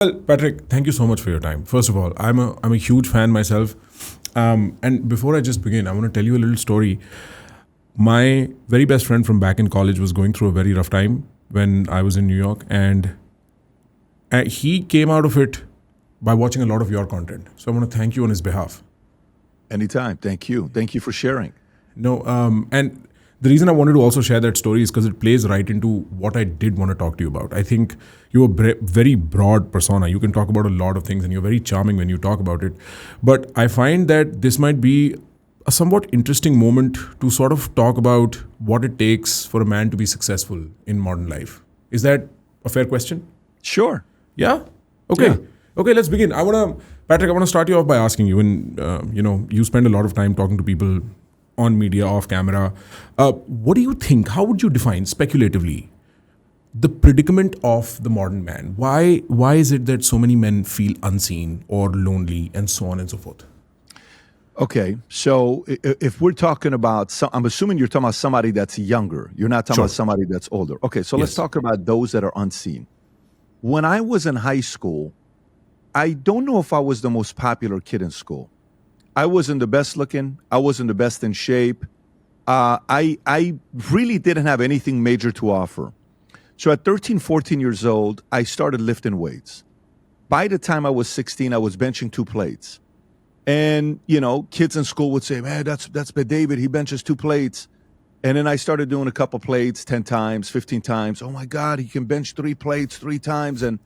Well, Patrick, thank you so much for your time. First of all, I'm a huge fan myself. And before I just begin, I want to tell you a little story. My very best friend from back in college was going through a very rough time when I was in New York, and he came out of it by watching a lot of your content. So I want to thank you on his behalf. Anytime. Thank you. Thank you for sharing. No, and the reason I wanted to also share that story is because it plays right into what I did want to talk to you about. I think you're a very broad persona. You can talk about a lot of things, and you're very charming when you talk about it. But I find that this might be a somewhat interesting moment to sort of talk about what it takes for a man to be successful in modern life. Is that a fair question? Sure. Yeah. Okay. Yeah. Okay. Let's begin. Patrick. I want to start you off by asking you. And you spend a lot of time talking to people on media, off camera. What do you think? How would you define speculatively the predicament of the modern man? Why is it that so many men feel unseen or lonely, and so on and so forth? Okay. So if we're talking about, I'm assuming you're talking about somebody that's younger. You're not talking Sure. about somebody that's older. Okay. So let's Yes. talk about those that are unseen. When I was in high school, I don't know if I was the most popular kid in school. I wasn't the best looking. I wasn't the best in shape. I really didn't have anything major to offer. So at 13, 14 years old, I started lifting weights. By the time I was 16, I was benching 2 plates. And, kids in school would say, man, that's Bed David. He benches 2 plates. And then I started doing a couple plates 10 times, 15 times. Oh my God, he can bench 3 plates 3 times. And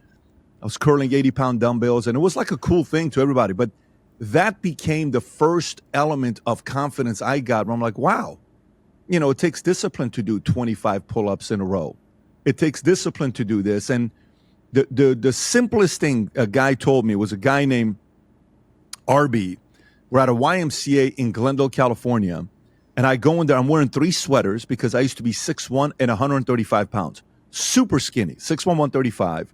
I was curling 80-pound dumbbells. And it was like a cool thing to everybody. But that became the first element of confidence I got where I'm like, wow, it takes discipline to do 25 pull-ups in a row. It takes discipline to do this. And the simplest thing a guy told me was a guy named RB. We're at a YMCA in Glendale, California. And I go in there, I'm wearing 3 sweaters because I used to be 6'1" and 135 pounds. Super skinny, 6'1", 135.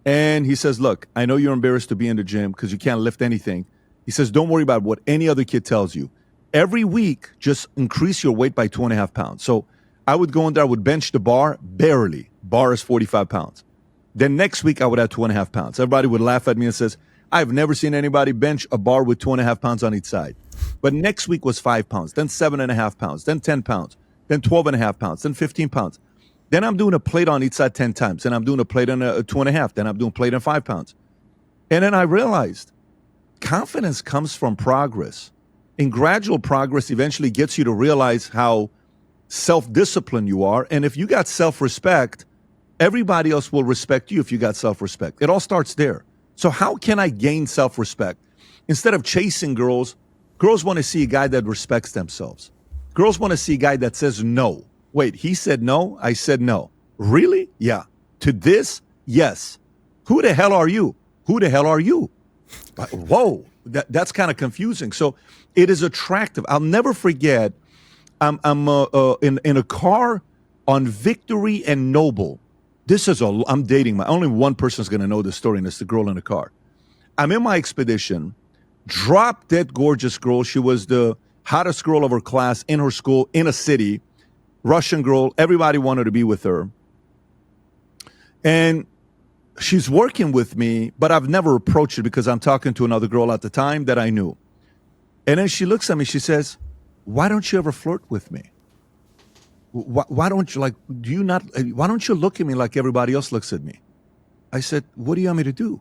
And he says, look, I know you're embarrassed to be in the gym because you can't lift anything. He says, don't worry about what any other kid tells you. Every week, just increase your weight by 2.5 pounds. So I would go in there, I would bench the bar, barely. Bar is 45 pounds. Then next week, I would have 2.5 pounds. Everybody would laugh at me and says, I've never seen anybody bench a bar with 2.5 pounds on each side. But next week was 5 pounds, then 7.5 pounds, then 10 pounds, then 12.5 pounds, then 15 pounds. Then I'm doing a plate on each side 10 times. Then I'm doing a plate on a 2.5. Then I'm doing a plate on 5 pounds. And then I realized confidence comes from progress. And gradual progress eventually gets you to realize how self-disciplined you are. And if you got self-respect, everybody else will respect you if you got self-respect. It all starts there. So how can I gain self-respect? Instead of chasing girls want to see a guy that respects themselves. Girls want to see a guy that says no. Wait, he said no? I said no. Really? Yeah. To this? Yes. Who the hell are you? Who the hell are you? Whoa, that's kind of confusing. So it is attractive. I'll never forget, I'm in a car on Victory and Noble. I'm dating only one person's going to know this story, and it's the girl in the car. I'm in my expedition, drop dead gorgeous girl. She was the hottest girl of her class in her school, in a city. Russian girl, everybody wanted to be with her. And she's working with me, but I've never approached her because I'm talking to another girl at the time that I knew. And then she looks at me, she says, why don't you ever flirt with me? Why don't you why don't you look at me like everybody else looks at me? I said, what do you want me to do?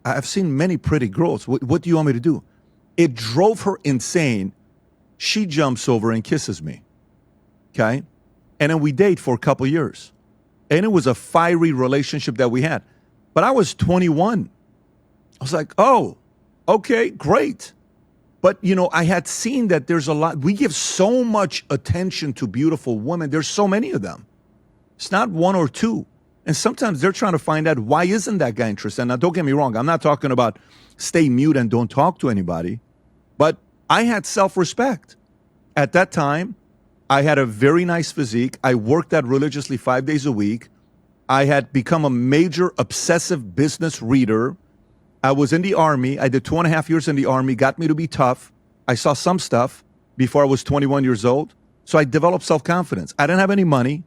I've seen many pretty girls. What do you want me to do? It drove her insane. She jumps over and kisses me. Okay. And then we date for a couple years. And it was a fiery relationship that we had. But I was 21. I was like, oh, okay, great. But, I had seen that there's a lot. We give so much attention to beautiful women. There's so many of them. It's not one or two. And sometimes they're trying to find out, why isn't that guy interested? Now, don't get me wrong. I'm not talking about stay mute and don't talk to anybody. But I had self-respect. At that time, I had a very nice physique. I worked out religiously 5 days a week. I had become a major obsessive business reader. I was in the Army. I did 2.5 years in the Army, got me to be tough. I saw some stuff before I was 21 years old. So I developed self-confidence. I didn't have any money.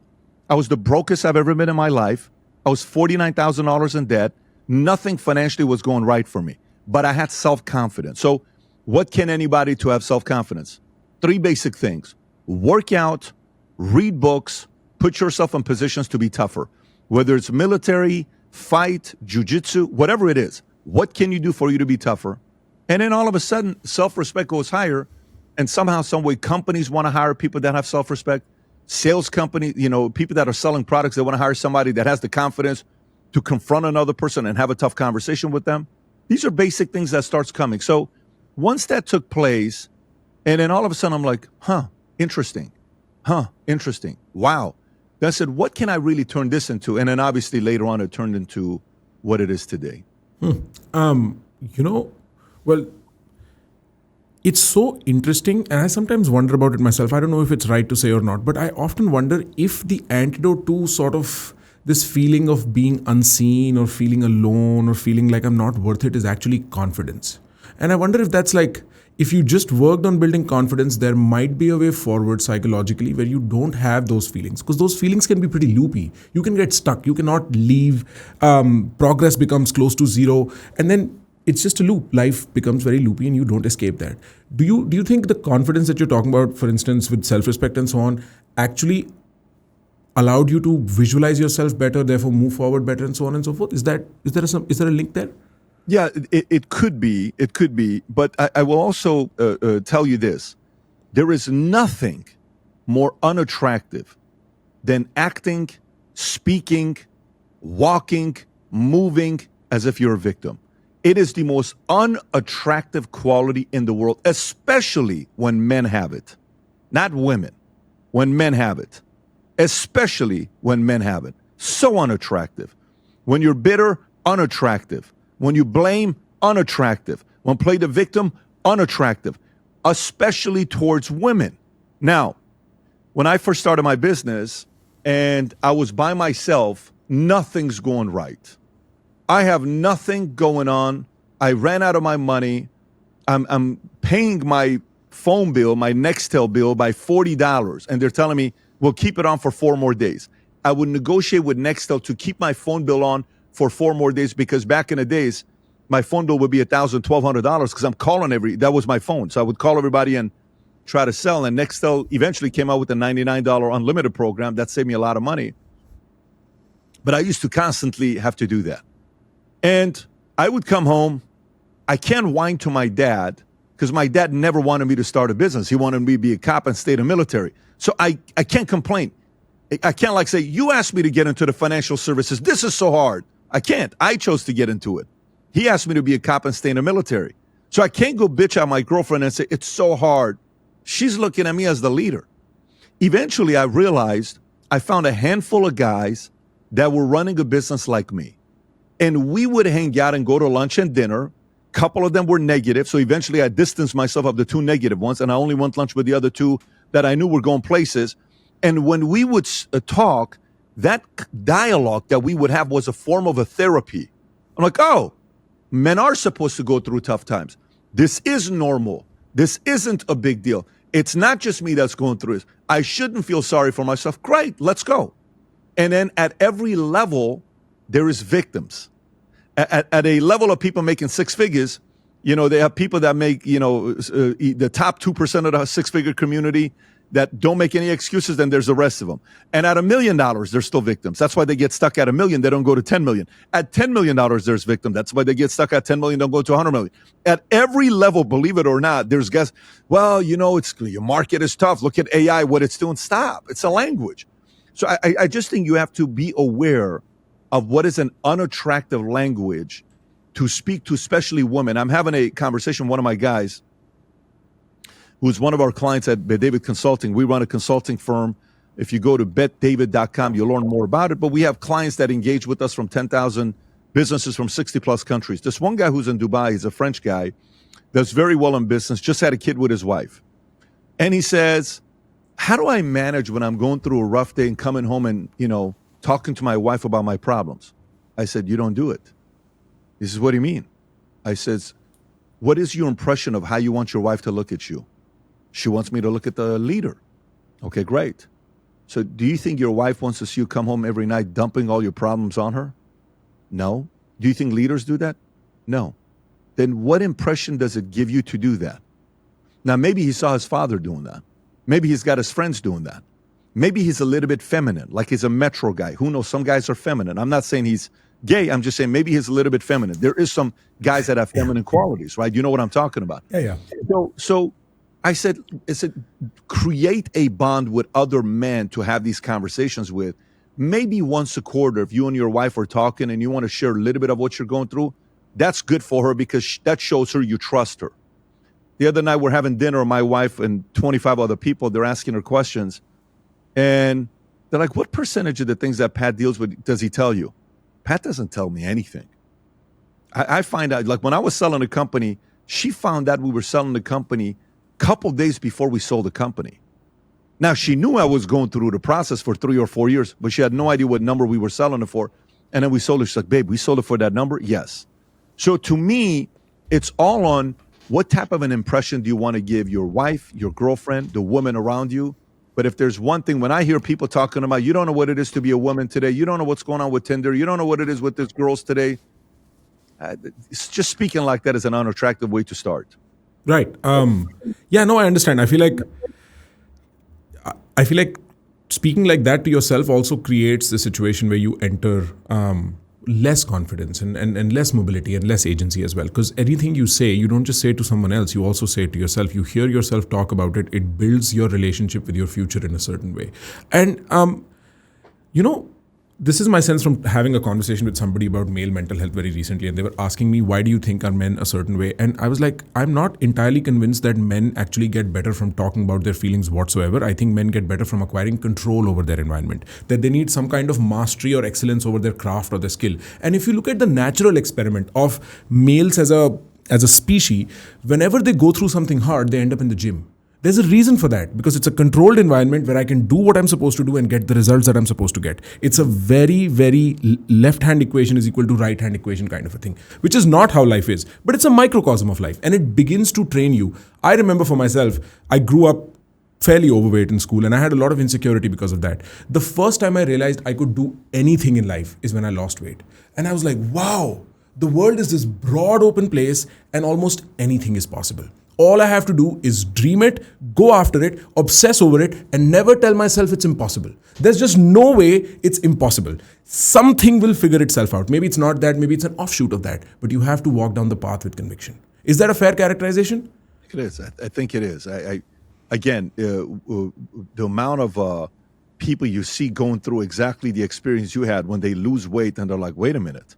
I was the brokest I've ever been in my life. I was $49,000 in debt. Nothing financially was going right for me, but I had self-confidence. So what can anybody to have self-confidence? 3 basic things. Work out, read books, put yourself in positions to be tougher. Whether it's military, fight, jujitsu, whatever it is, what can you do for you to be tougher? And then all of a sudden, self-respect goes higher. And somehow, some way, companies want to hire people that have self-respect. Sales companies, people that are selling products, they want to hire somebody that has the confidence to confront another person and have a tough conversation with them. These are basic things that starts coming. So once that took place, and then all of a sudden I'm like, interesting. Wow. Then I said, what can I really turn this into? And then obviously later on it turned into what it is today. Well, it's so interesting, and I sometimes wonder about it myself. I don't know if it's right to say or not, but I often wonder if the antidote to sort of this feeling of being unseen or feeling alone or feeling like I'm not worth it is actually confidence. And I wonder if that's like, if you just worked on building confidence, there might be a way forward psychologically where you don't have those feelings, because those feelings can be pretty loopy. You can get stuck. You cannot leave. Progress becomes close to zero. And then it's just a loop. Life becomes very loopy and you don't escape that. Do you think the confidence that you're talking about, for instance, with self-respect and so on, actually allowed you to visualize yourself better, therefore move forward better and so on and so forth? Is there a link there? Yeah, it could be. It could be. But I will also tell you this. There is nothing more unattractive than acting, speaking, walking, moving as if you're a victim. It is the most unattractive quality in the world, especially when men have it. Not women. When men have it. Especially when men have it. So unattractive. When you're bitter, unattractive. When you blame, unattractive. When play the victim, unattractive. Especially towards women. Now, when I first started my business and I was by myself, nothing's going right. I have nothing going on. I ran out of my money. I'm paying my phone bill, my Nextel bill, by $40. And they're telling me, we'll keep it on for 4 more days. I would negotiate with Nextel to keep my phone bill on for 4 more days, because back in the days, my phone bill would be $1,000, $1,200 because I'm calling that was my phone. So I would call everybody and try to sell. And Nextel eventually came out with a $99 unlimited program. That saved me a lot of money. But I used to constantly have to do that. And I would come home. I can't whine to my dad because my dad never wanted me to start a business. He wanted me to be a cop and stay in the military. So I can't complain. I can't say, you asked me to get into the financial services. This is so hard. I can't. I chose to get into it. He asked me to be a cop and stay in the military. So I can't go bitch at my girlfriend and say, it's so hard. She's looking at me as the leader. Eventually, I realized I found a handful of guys that were running a business like me. And we would hang out and go to lunch and dinner. A couple of them were negative. So eventually I distanced myself of the 2 negative ones. And I only went lunch with the other 2 that I knew were going places. And when we would talk, that dialogue that we would have was a form of a therapy. I'm like, oh, men are supposed to go through tough times. This is normal. This isn't a big deal. It's not just me that's going through this. I shouldn't feel sorry for myself. Great, let's go. And then at every level, there is victims. At a level of people making 6 figures, they have people that make, the top 2% of the 6-figure community that don't make any excuses, then there's the rest of them. And at $1 million, they're still victims. That's why they get stuck at $1 million. They don't go to 10 million. At $10 million, there's victims. That's why they get stuck at 10 million, don't go to 100 million. At every level, believe it or not, there's guys, well, it's your market is tough. Look at AI, what it's doing. Stop. It's a language. So I just think you have to be aware of what is an unattractive language to speak to, especially women. I'm having a conversation with one of my guys who's one of our clients at BetDavid Consulting. We run a consulting firm. If you go to betdavid.com, you'll learn more about it. But we have clients that engage with us from 10,000 businesses from 60 plus countries. This one guy who's in Dubai, he's a French guy, does very well in business, just had a kid with his wife. And he says, how do I manage when I'm going through a rough day and coming home and, talking to my wife about my problems? I said, you don't do it. He says, what do you mean? I says, what is your impression of how you want your wife to look at you? She wants me to look at the leader. Okay, great. So do you think your wife wants to see you come home every night dumping all your problems on her? No. Do you think leaders do that? No. Then what impression does it give you to do that? Now, maybe he saw his father doing that. Maybe he's got his friends doing that. Maybe he's a little bit feminine, like he's a metro guy. Who knows? Some guys are feminine. I'm not saying he's gay. I'm just saying maybe he's a little bit feminine. There is some guys that have feminine qualities, right? You know what I'm talking about. Yeah. So I said, create a bond with other men to have these conversations with. Maybe once a quarter, if you and your wife are talking and you want to share a little bit of what you're going through, that's good for her because that shows her you trust her. The other night we're having dinner, my wife and 25 other people, they're asking her questions. And they're like, what percentage of the things that Pat deals with does he tell you? Pat doesn't tell me anything. I find out, like when I was selling a company, she found out we were selling the company a couple days before we sold the company. Now, she knew I was going through the process for 3 or 4 years, but she had no idea what number we were selling it for. And then we sold it. She's like, babe, we sold it for that number? Yes. So to me, it's all on what type of an impression do you want to give your wife, your girlfriend, the woman around you? But if there's one thing, when I hear people talking about, you don't know what it is to be a woman today, you don't know what's going on with Tinder, you don't know what it is with these girls today, it's just speaking like that is an unattractive way to start. Right. Yeah, no, I understand. I feel like speaking like that to yourself also creates the situation where you enter less confidence and less mobility and less agency as well. Because anything you say, you don't just say to someone else, you also say to yourself. You hear yourself talk about it. It builds your relationship with your future in a certain way. And, this is my sense from having a conversation with somebody about male mental health very recently. And they were asking me, why do you think are men a certain way? And I was like, I'm not entirely convinced that men actually get better from talking about their feelings whatsoever. I think men get better from acquiring control over their environment, that they need some kind of mastery or excellence over their craft or their skill. And if you look at the natural experiment of males as a species, whenever they go through something hard, they end up in the gym. There's a reason for that, because it's a controlled environment where I can do what I'm supposed to do and get the results that I'm supposed to get. It's a very, very left-hand equation is equal to right-hand equation kind of a thing, which is not how life is, but it's a microcosm of life, and it begins to train you. I remember for myself, I grew up fairly overweight in school, and I had a lot of insecurity because of that. The first time I realized I could do anything in life is when I lost weight. And I was like, wow, the world is this broad open place and almost anything is possible. All I have to do is dream it, go after it, obsess over it, and never tell myself it's impossible. There's just no way it's impossible. Something will figure itself out. Maybe it's not that, maybe it's an offshoot of that, but you have to walk down the path with conviction. Is that a fair characterization? It is. I think it is. Again, the amount of people you see going through exactly the experience you had when they lose weight and they're like, wait a minute.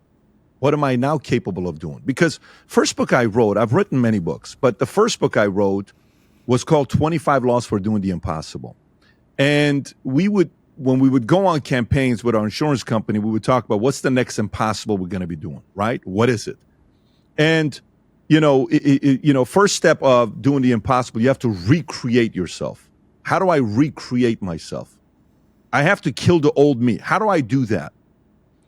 What am I now capable of doing? Because first book I wrote, I've written many books, but the first book I wrote was called 25 Laws for Doing the Impossible. And when we would go on campaigns with our insurance company, we would talk about what's the next impossible we're going to be doing, right? What is it? And, first step of doing the impossible, you have to recreate yourself. How do I recreate myself? I have to kill the old me. How do I do that?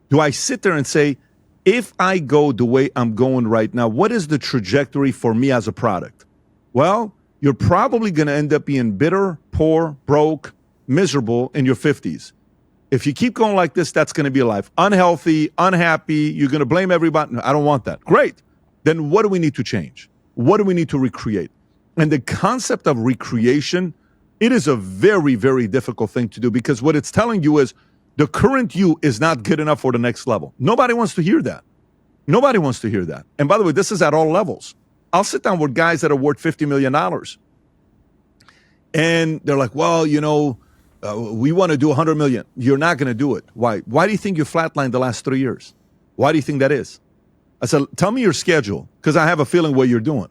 Do I sit there and say, if I go the way I'm going right now, what is the trajectory for me as a product? Well, you're probably going to end up being bitter, poor, broke, miserable in your 50s. If you keep going like this, that's going to be a life. Unhealthy, unhappy, you're going to blame everybody. No, I don't want that. Great. Then what do we need to change? What do we need to recreate? And the concept of recreation, it is a very, very difficult thing to do, because what it's telling you is the current you is not good enough for the next level. Nobody wants to hear that. Nobody wants to hear that. And by the way, this is at all levels. I'll sit down with guys that are worth $50 million. And they're like, well, we want to do 100 million. You're not going to do it. Why? Why do you think you flatlined the last 3 years? Why do you think that is? I said, tell me your schedule, because I have a feeling what you're doing.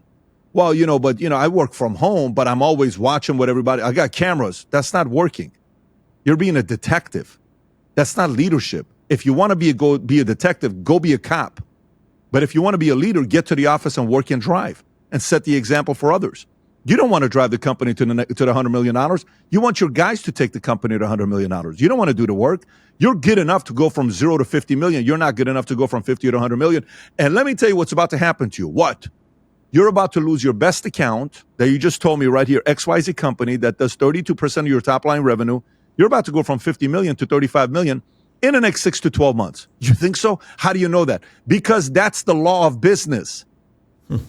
Well, I work from home, but I'm always watching what everybody, I got cameras. That's not working. You're being a detective. That's not leadership. If you want to be a detective, go be a cop. But if you want to be a leader, get to the office and work and drive and set the example for others. You don't want to drive the company to the $100 million. You want your guys to take the company to $100 million. You don't want to do the work. You're good enough to go from 0 to 50 million. You're not good enough to go from 50 to 100 million. And let me tell you what's about to happen to you. What? You're about to lose your best account that you just told me right here, XYZ company that does 32% of your top line revenue. You're about to go from 50 million to 35 million. in the next 6 to 12 months. You think so? How do you know that? Because that's the law of business.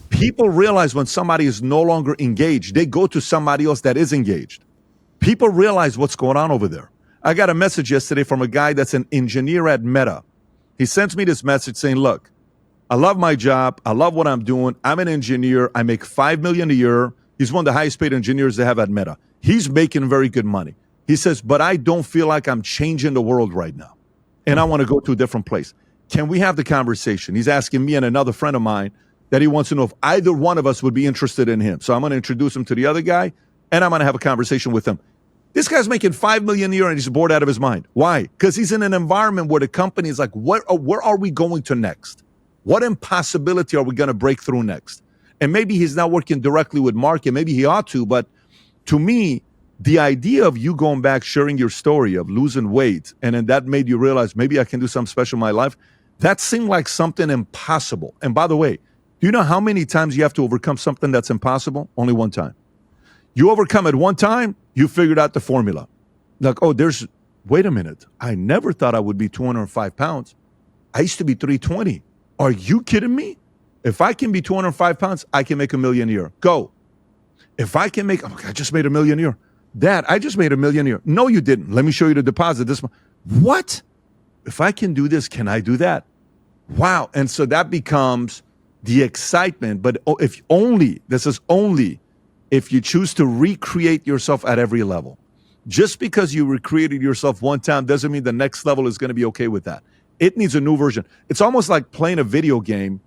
People realize when somebody is no longer engaged, they go to somebody else that is engaged. People realize what's going on over there. I got a message yesterday from a guy that's an engineer at Meta. He sends me this message saying, look, I love my job. I love what I'm doing. I'm an engineer. I make $5 million a year. He's one of the highest paid engineers they have at Meta. He's making very good money. He says, but I don't feel like I'm changing the world right now. And I want to go to a different place. Can we have the conversation? He's asking me and another friend of mine that he wants to know if either one of us would be interested in him. So I'm going to introduce him to the other guy, and I'm going to have a conversation with him. This guy's making $5 million a year, and he's bored out of his mind. Why? Because he's in an environment where the company is like, where are we going to next? What impossibility are we going to break through next? And maybe he's not working directly with market. Maybe he ought to. But to me, the idea of you going back, sharing your story of losing weight, and then that made you realize maybe I can do something special in my life, that seemed like something impossible. And by the way, do you know how many times you have to overcome something that's impossible? Only one time. You overcome it one time, you figured out the formula. Like, wait a minute. I never thought I would be 205 pounds. I used to be 320. Are you kidding me? If I can be 205 pounds, I can make $1 million a year. Go. If I can make, I just made $1 million a year. Dad, I just made $1 million a year. No, you didn't. Let me show you the deposit this month. What? If I can do this, can I do that? Wow. And so that becomes the excitement, but if you choose to recreate yourself at every level. Just because you recreated yourself one time doesn't mean the next level is going to be okay with that. It needs a new version. It's almost like playing a video game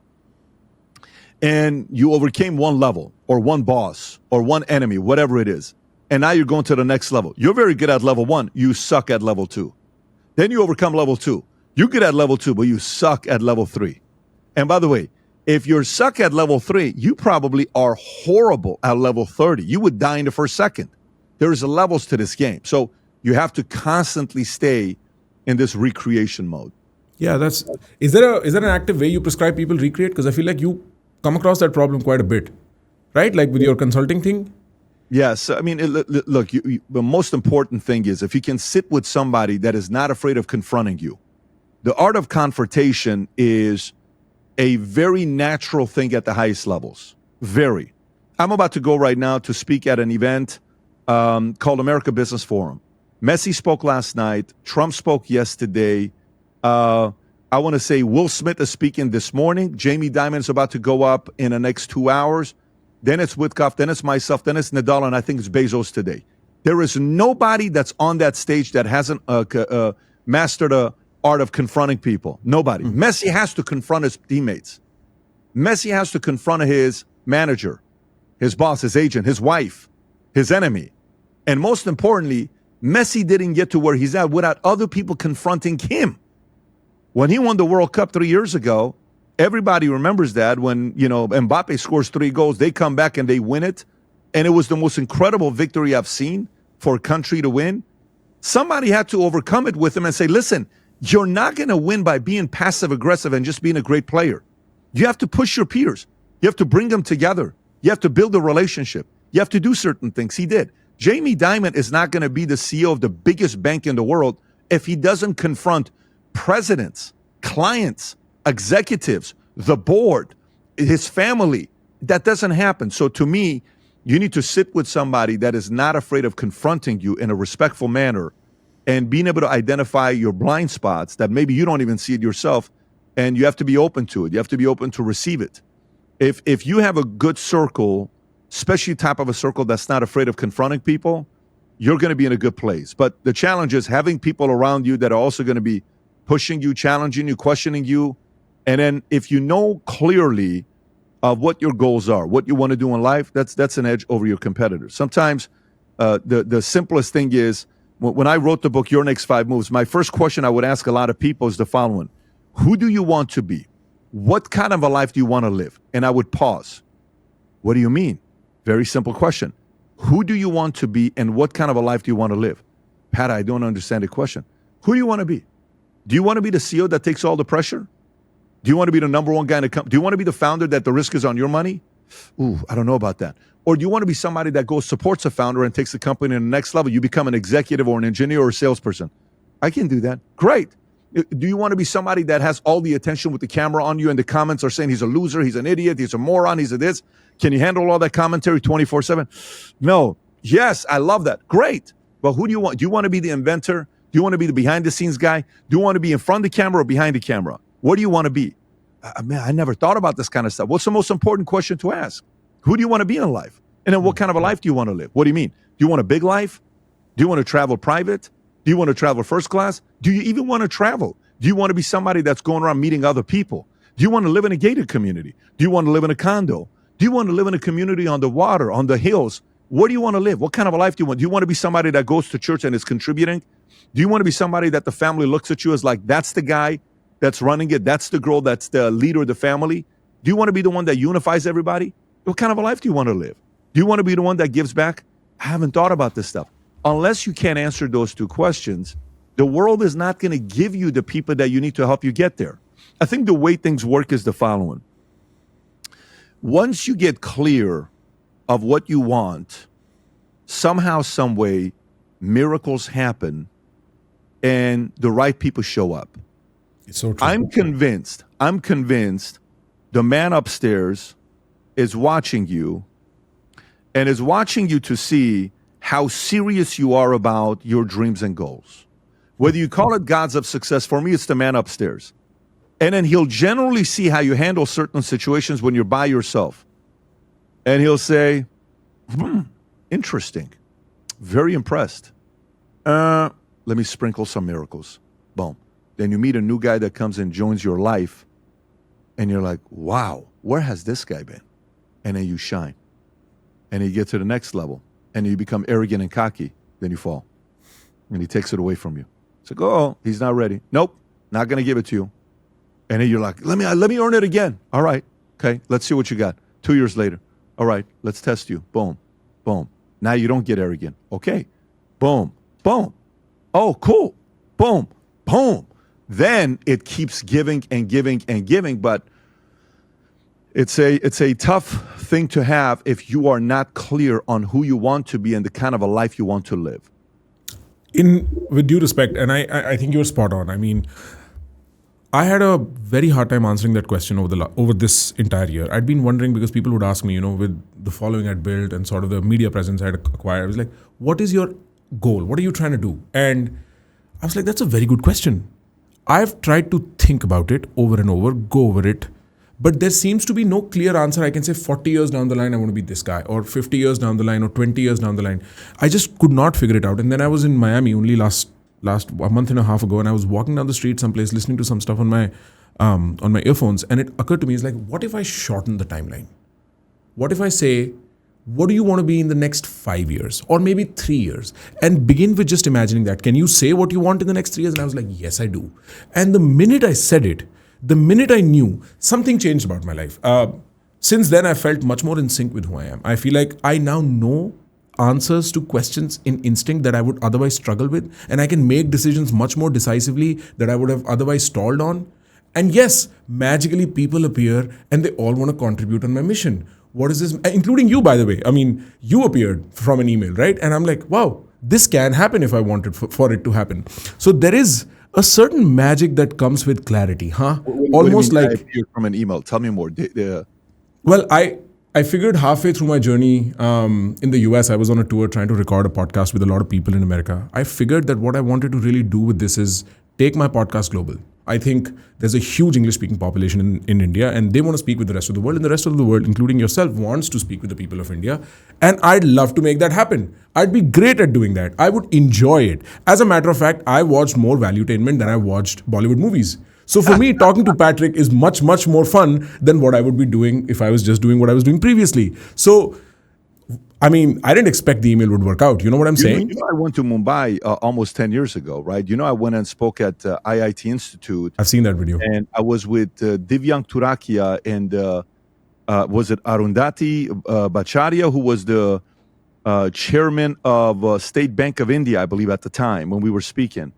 and you overcame one level or one boss or one enemy, whatever it is. And now you're going to the next level. You're very good at level 1. You suck at level 2. Then you overcome level 2. You're good at level 2, but you suck at level 3. And by the way, if you're suck at level 3, you probably are horrible at level 30. You would die in the first second. There's levels to this game. So you have to constantly stay in this recreation mode. Yeah, is there an active way you prescribe people recreate? Because I feel like you come across that problem quite a bit, right? Like with your consulting thing? Yes. I mean, look, the most important thing is if you can sit with somebody that is not afraid of confronting you. The art of confrontation is a very natural thing at the highest levels. Very. I'm about to go right now to speak at an event called America Business Forum. Messi spoke last night. Trump spoke yesterday. I want to say Will Smith is speaking this morning. Jamie Dimon is about to go up in the next 2 hours. Then it's Witkoff. Then it's myself. Then it's Nadal. And I think it's Bezos today. There is nobody that's on that stage that hasn't mastered the art of confronting people. Nobody. Mm-hmm. Messi has to confront his teammates. Messi has to confront his manager, his boss, his agent, his wife, his enemy. And most importantly, Messi didn't get to where he's at without other people confronting him. When he won the World Cup 3 years ago, everybody remembers that when, Mbappe scores 3 goals, they come back and they win it. And it was the most incredible victory I've seen for a country to win. Somebody had to overcome it with him and say, listen, you're not going to win by being passive aggressive and just being a great player. You have to push your peers. You have to bring them together. You have to build a relationship. You have to do certain things. He did. Jamie Dimon is not going to be the CEO of the biggest bank in the world if he doesn't confront presidents, clients, executives, the board, his family. That doesn't happen. So to me, you need to sit with somebody that is not afraid of confronting you in a respectful manner and being able to identify your blind spots that maybe you don't even see it yourself, and you have to be open to it. You have to be open to receive it. If you have a good circle, especially type of a circle that's not afraid of confronting people, you're going to be in a good place. But the challenge is having people around you that are also going to be pushing you, challenging you, questioning you. And then if you know clearly of what your goals are, what you want to do in life, that's an edge over your competitors. Sometimes the simplest thing is, when I wrote the book, Your Next 5 Moves, my first question I would ask a lot of people is the following. Who do you want to be? What kind of a life do you want to live? And I would pause. What do you mean? Very simple question. Who do you want to be and what kind of a life do you want to live? Pat, I don't understand the question. Who do you want to be? Do you want to be the CEO that takes all the pressure? Do you want to be the number one guy in the company? Do you want to be the founder that the risk is on your money? Ooh, I don't know about that. Or do you want to be somebody that goes, supports a founder and takes the company to the next level? You become an executive or an engineer or a salesperson. I can do that. Great. Do you want to be somebody that has all the attention with the camera on you and the comments are saying he's a loser, he's an idiot, he's a moron, he's a this? Can you handle all that commentary 24/7? No. Yes, I love that. Great. But who do you want? Do you want to be the inventor? Do you want to be the behind the scenes guy? Do you want to be in front of the camera or behind the camera? What do you want to be? Man, I never thought about this kind of stuff. What's the most important question to ask? Who do you want to be in life? And then what kind of a life do you want to live? What do you mean? Do you want a big life? Do you want to travel private? Do you want to travel first class? Do you even want to travel? Do you want to be somebody that's going around meeting other people? Do you want to live in a gated community? Do you want to live in a condo? Do you want to live in a community on the water, on the hills? Where do you want to live? What kind of a life do you want? Do you want to be somebody that goes to church and is contributing? Do you want to be somebody that the family looks at you as like, that's the guy that's running it, that's the girl that's the leader of the family? Do you want to be the one that unifies everybody? What kind of a life do you want to live? Do you want to be the one that gives back? I haven't thought about this stuff. Unless you can't answer those two questions, the world is not going to give you the people that you need to help you get there. I think the way things work is the following. Once you get clear of what you want, somehow, some way, miracles happen and the right people show up. It's so true. I'm convinced the man upstairs is watching you and is watching you to see how serious you are about your dreams and goals. Whether you call it gods of success, for me, it's the man upstairs. And then he'll generally see how you handle certain situations when you're by yourself. And he'll say, interesting, very impressed. Let me sprinkle some miracles. Boom. Then you meet a new guy that comes and joins your life. And you're like, wow, where has this guy been? And then you shine. And you get to the next level. And you become arrogant and cocky. Then you fall. And he takes it away from you. It's like, oh, he's not ready. Nope, not going to give it to you. And then you're like, let me earn it again. All right, okay, let's see what you got. 2 years later. All right, let's test you. Boom, boom. Now you don't get arrogant. Okay, boom, boom. Oh, cool. Boom, boom. Then it keeps giving and giving and giving, but it's a tough thing to have if you are not clear on who you want to be and the kind of a life you want to live. With due respect, and I think you're spot on. I mean, I had a very hard time answering that question over this entire year. I'd been wondering because people would ask me, with the following I'd built and sort of the media presence I'd acquired, I was like, what is your goal? What are you trying to do? And I was like, that's a very good question. I've tried to think about it over and over, go over it, but there seems to be no clear answer. I can say 40 years down the line, I want to be this guy, or 50 years down the line, or 20 years down the line. I just could not figure it out. And then I was in Miami only last a month and a half ago, and I was walking down the street someplace listening to some stuff on my earphones, and it occurred to me, it's like, what if I shorten the timeline? What if I say, what do you want to be in the next 5 years, or maybe 3 years, and begin with just imagining that? Can you say what you want in the next 3 years? And I was like, yes, I do. And the minute I said it, the minute I knew, something changed about my life. Since then, I felt much more in sync with who I am. I feel like I now know answers to questions in instinct that I would otherwise struggle with, and I can make decisions much more decisively that I would have otherwise stalled on. And yes, magically people appear and they all want to contribute on my mission. What is this? Including you, by the way. I mean, you appeared from an email, right? And I'm like, wow, this can happen if I wanted for it to happen. So there is a certain magic that comes with clarity, huh? Almost like from an email. Tell me more. Well, I figured halfway through my journey in the US, I was on a tour trying to record a podcast with a lot of people in America. I figured that what I wanted to really do with this is take my podcast global. I think there's a huge English-speaking population in India, and they want to speak with the rest of the world, and the rest of the world, including yourself, wants to speak with the people of India. And I'd love to make that happen. I'd be great at doing that. I would enjoy it. As a matter of fact, I watched more Valuetainment than I watched Bollywood movies. So for me, talking to Patrick is much, much more fun than what I would be doing if I was just doing what I was doing previously. So, I mean, I didn't expect the email would work out. You know what I'm saying? I went to Mumbai almost 10 years ago, right? I went and spoke at IIT Institute. I've seen that video. And I was with Divyang Turakia and was it Arundhati Bhattacharya, who was the chairman of State Bank of India, I believe, at the time when we were speaking.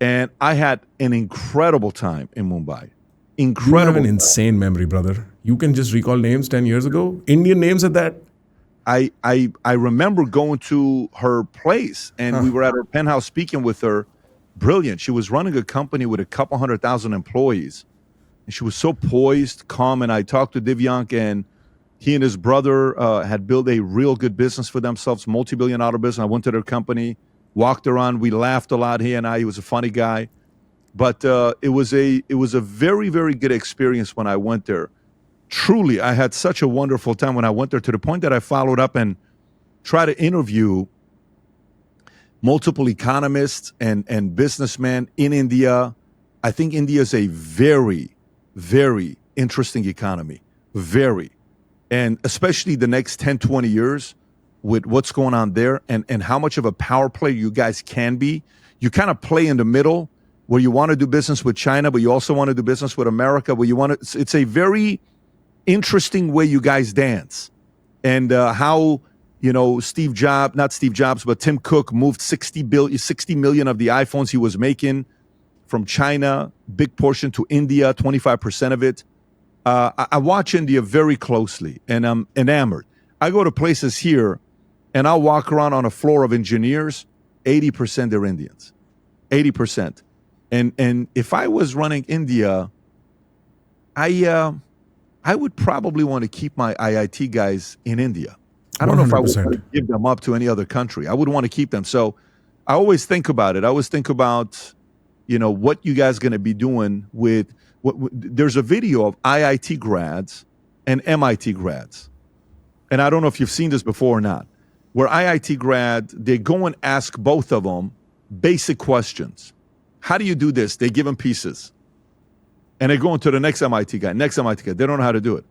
And I had an incredible time in Mumbai. Incredible. You have an insane memory, brother. You can just recall names 10 years ago. Indian names at that. I remember going to her place and we were at her penthouse speaking with her brilliant. She was running a company with a couple 100,000 employees. And she was so poised, calm. And I talked to Divyank, and he and his brother had built a real good business for themselves, multi-billion-dollar business. I went to their company, walked around. We laughed a lot, he and I. He was a funny guy. But it was a very, very good experience when I went there. Truly, I had such a wonderful time when I went there, to the point that I followed up and tried to interview multiple economists and businessmen in India. I think India is a very, very interesting economy. Very. And especially the next 10, 20 years with what's going on there, and how much of a power player you guys can be. You kind of play in the middle where you want to do business with China, but you also want to do business with America, where you want to, it's a very interesting way you guys dance. And how, Steve Jobs, not Steve Jobs, but Tim Cook moved 60 million of the iPhones he was making from China, big portion to India, 25% of it. I watch India very closely, and I'm enamored. I go to places here, and I'll walk around on a floor of engineers, 80% they're Indians, 80%. And if I was running India, I would probably want to keep my IIT guys in India. I don't know if I would want to give them up to any other country. I would want to keep them. So I always think about it. I always think about, what you guys going to be doing with there's a video of IIT grads and MIT grads. And I don't know if you've seen this before or not, where IIT grad, they go and ask both of them basic questions. How do you do this? They give them pieces. And they go into the next MIT guy. They don't know how to do it.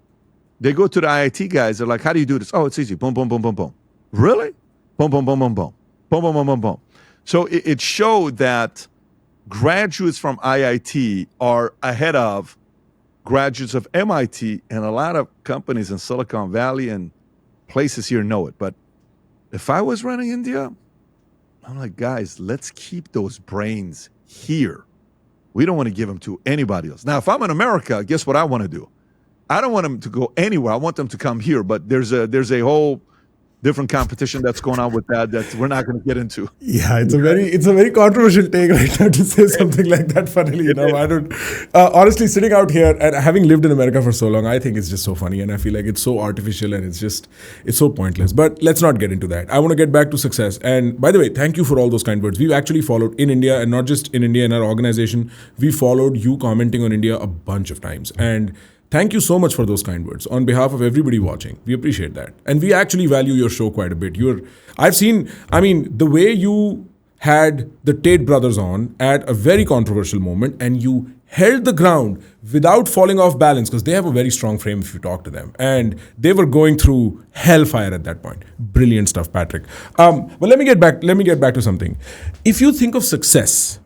They go to the IIT guys. They're like, how do you do this? Oh, it's easy. Boom, boom, boom, boom, boom. Really? Boom, boom, boom, boom, boom. Boom, boom, boom, boom, boom. So it showed that graduates from IIT are ahead of graduates of MIT, and a lot of companies in Silicon Valley and places here know it. But if I was running India, I'm like, guys, let's keep those brains here. We don't want to give them to anybody else. Now, if I'm in America, guess what I want to do? I don't want them to go anywhere. I want them to come here. But there's a whole different competition that's going on with that we're not going to get into. Yeah, it's a very controversial take right now to say something like that. Funnily, I don't. Honestly, sitting out here and having lived in America for so long, I think it's just so funny, and I feel like it's so artificial and it's so pointless. But let's not get into that. I want to get back to success. And by the way, thank you for all those kind words. We've actually followed in India, and not just in India, in our organization, we followed you commenting on India a bunch of times. And thank you so much for those kind words on behalf of everybody watching. We appreciate that. And we actually value your show quite a bit. I've seen, the way you had the Tate brothers on at a very controversial moment, and you held the ground without falling off balance, because they have a very strong frame if you talk to them. And they were going through hellfire at that point. Brilliant stuff, Patrick. But let me get back to something. If you think of success,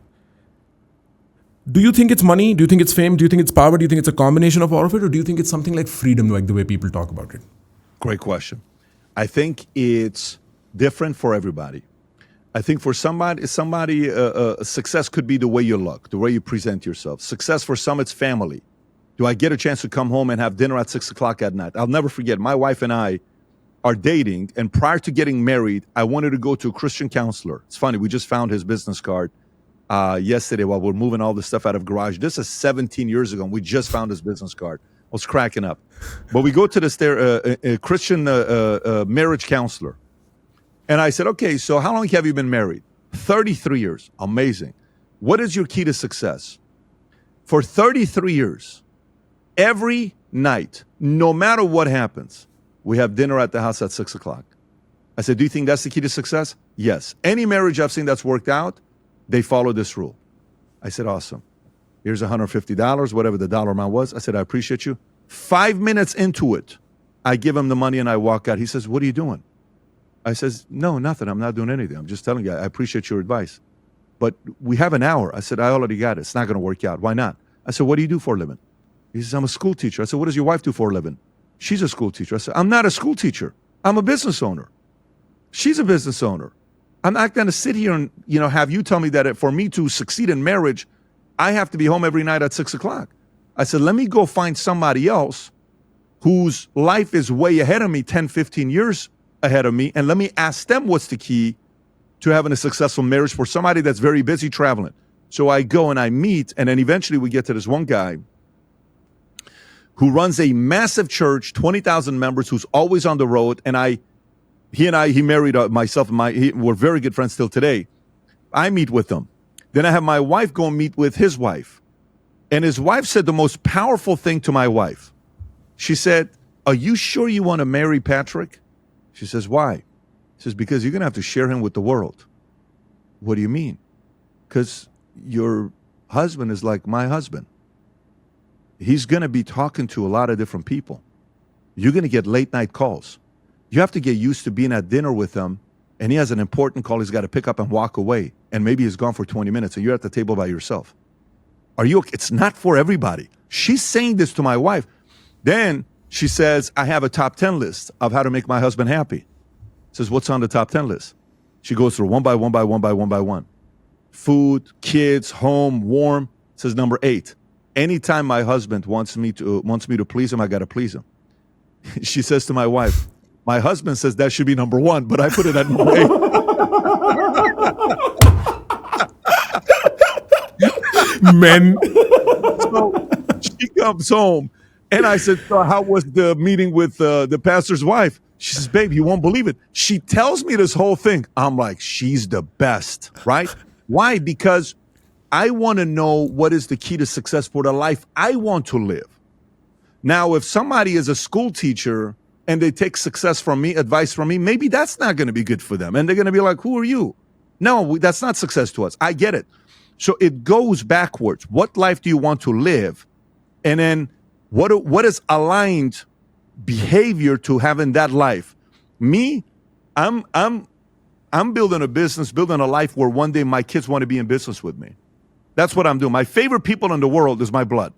do you think it's money? Do you think it's fame? Do you think it's power? Do you think it's a combination of all of it? Or do you think it's something like freedom, like the way people talk about it? Great question. I think it's different for everybody. I think for somebody, success could be the way you look, the way you present yourself. Success for some, it's family. Do I get a chance to come home and have dinner at 6 o'clock at night? I'll never forget, my wife and I are dating, and prior to getting married, I wanted to go to a Christian counselor. It's funny, we just found his business card yesterday while we're moving all this stuff out of garage. This is 17 years ago, and we just found his business card. I was cracking up. But we go to this Christian marriage counselor. And I said, okay, so how long have you been married? 33 years. Amazing. What is your key to success? For 33 years, every night, no matter what happens, we have dinner at the house at 6 o'clock. I said, do you think that's the key to success? Yes. Any marriage I've seen that's worked out, they follow this rule. I said, awesome. Here's $150, whatever the dollar amount was. I said, I appreciate you. 5 minutes into it, I give him the money and I walk out. He says, what are you doing? I says, no, nothing. I'm not doing anything. I'm just telling you, I appreciate your advice. But we have an hour. I said, I already got it. It's not going to work out. Why not? I said, what do you do for a living? He says, I'm a school teacher. I said, what does your wife do for a living? She's a school teacher. I said, I'm not a school teacher. I'm a business owner. She's a business owner. I'm not going to sit here and, have you tell me that for me to succeed in marriage, I have to be home every night at 6 o'clock. I said, let me go find somebody else whose life is way ahead of me, 10, 15 years ahead of me, and let me ask them what's the key to having a successful marriage for somebody that's very busy traveling. So I go and I meet, and then eventually we get to this one guy who runs a massive church, 20,000 members, who's always on the road. And he married myself, and we're very good friends till today. I meet with him. Then I have my wife go and meet with his wife. And his wife said the most powerful thing to my wife. She said, "Are you sure you want to marry Patrick?" She says, "Why?" He says, "Because you're going to have to share him with the world." "What do you mean?" "Because your husband is like my husband. He's going to be talking to a lot of different people. You're going to get late night calls. You have to get used to being at dinner with him, and he has an important call he's got to pick up and walk away, and maybe he's gone for 20 minutes, and you're at the table by yourself. Are you okay?" It's not for everybody. She's saying this to my wife. Then she says, "I have a top 10 list of how to make my husband happy." Says, "What's on the top 10 list?" She goes through one by one. Food, kids, home, warm. Says number 8. Anytime my husband wants me to please him, I got to please him. She says to my wife, "My husband says that should be number 1, but I put it at number 8. Men. So she comes home, and I said, "So how was the meeting with the pastor's wife?" She says, "Babe, you won't believe it." She tells me this whole thing. I'm like, she's the best, right? Why? Because I want to know what is the key to success for the life I want to live. Now, if somebody is a school teacher and they take advice from me, maybe that's not going to be good for them. And they're going to be like, "Who are you?" No, that's not success to us. I get it. So it goes backwards. What life do you want to live? And then what is aligned behavior to having that life? Me, I'm building a business, building a life where one day my kids want to be in business with me. That's what I'm doing. My favorite people in the world is my blood.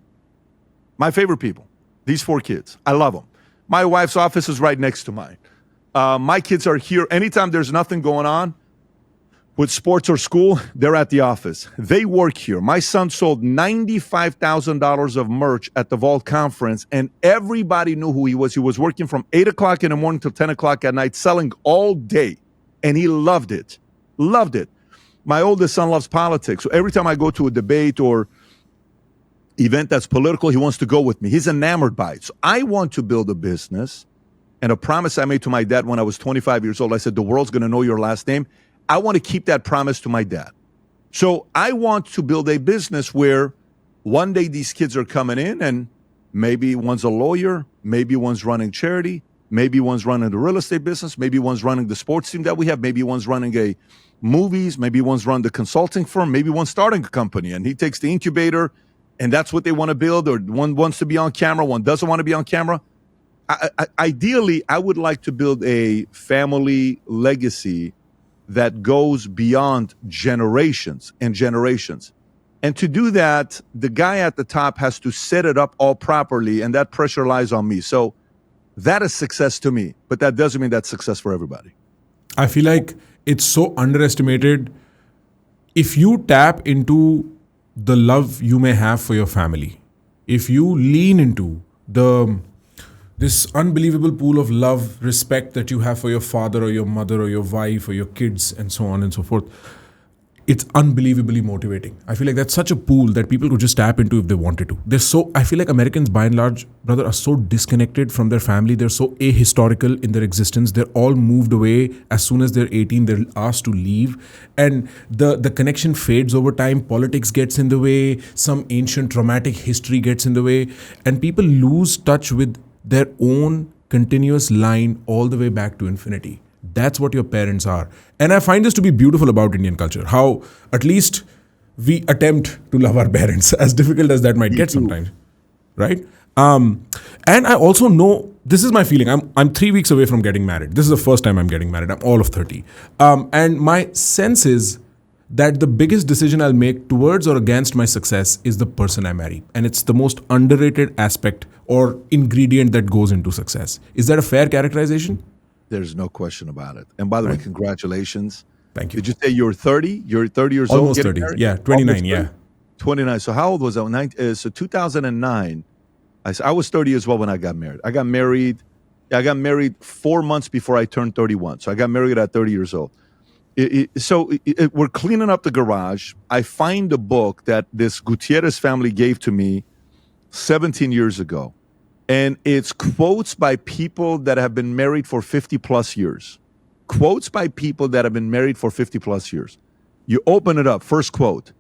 My favorite people. These 4 kids. I love them. My wife's office is right next to mine. My kids are here. Anytime there's nothing going on with sports or school, they're at the office. They work here. My son sold $95,000 of merch at the Vault Conference, and everybody knew who he was. He was working from 8 o'clock in the morning till 10 o'clock at night, selling all day, and he loved it. Loved it. My oldest son loves politics, so every time I go to a debate or event that's political, he wants to go with me. He's enamored by it. So I want to build a business, and a promise I made to my dad when I was 25 years old, I said, "The world's going to know your last name." I want to keep that promise to my dad. So I want to build a business where one day these kids are coming in, and maybe one's a lawyer, maybe one's running charity, maybe one's running the real estate business, maybe one's running the sports team that we have, maybe one's running a movies, maybe one's run the consulting firm, maybe one's starting a company, and he takes the incubator, and that's what they want to build, or one wants to be on camera, one doesn't want to be on camera. Ideally, I would like to build a family legacy that goes beyond generations and generations. And to do that, the guy at the top has to set it up all properly, and that pressure lies on me. So that is success to me, but that doesn't mean that's success for everybody. I feel like it's so underestimated. If you tap into the love you may have for your family, if you lean into this unbelievable pool of love, respect that you have for your father or your mother or your wife or your kids and so on and so forth, it's unbelievably motivating. I feel like that's such a pool that people could just tap into if they wanted to. I feel like Americans by and large, brother, are so disconnected from their family. They're so ahistorical in their existence. They're all moved away. As soon as they're 18, they're asked to leave. And the connection fades over time. Politics gets in the way. Some ancient traumatic history gets in the way. And people lose touch with their own continuous line all the way back to infinity. That's what your parents are. And I find this to be beautiful about Indian culture, how at least we attempt to love our parents, as difficult as that might get sometimes, right? And I also know, this is my feeling, I'm 3 weeks away from getting married. This is the first time I'm getting married. I'm all of 30. And my sense is that the biggest decision I'll make towards or against my success is the person I marry. And it's the most underrated aspect or ingredient that goes into success. Is that a fair characterization? There's no question about it. And by the way, congratulations. Thank you. Did you say you're 30? You're 30 years Almost old? 30. Married? Yeah, 29, yeah. 29. So how old was I? So 2009. I was 30 as well when I got married. I got married 4 months before I turned 31. So I got married at 30 years old. We're cleaning up the garage. I find a book that this Gutierrez family gave to me 17 years ago. And it's quotes by people that have been married for 50 plus years. Quotes by people that have been married for 50 plus years. You open it up, first quote: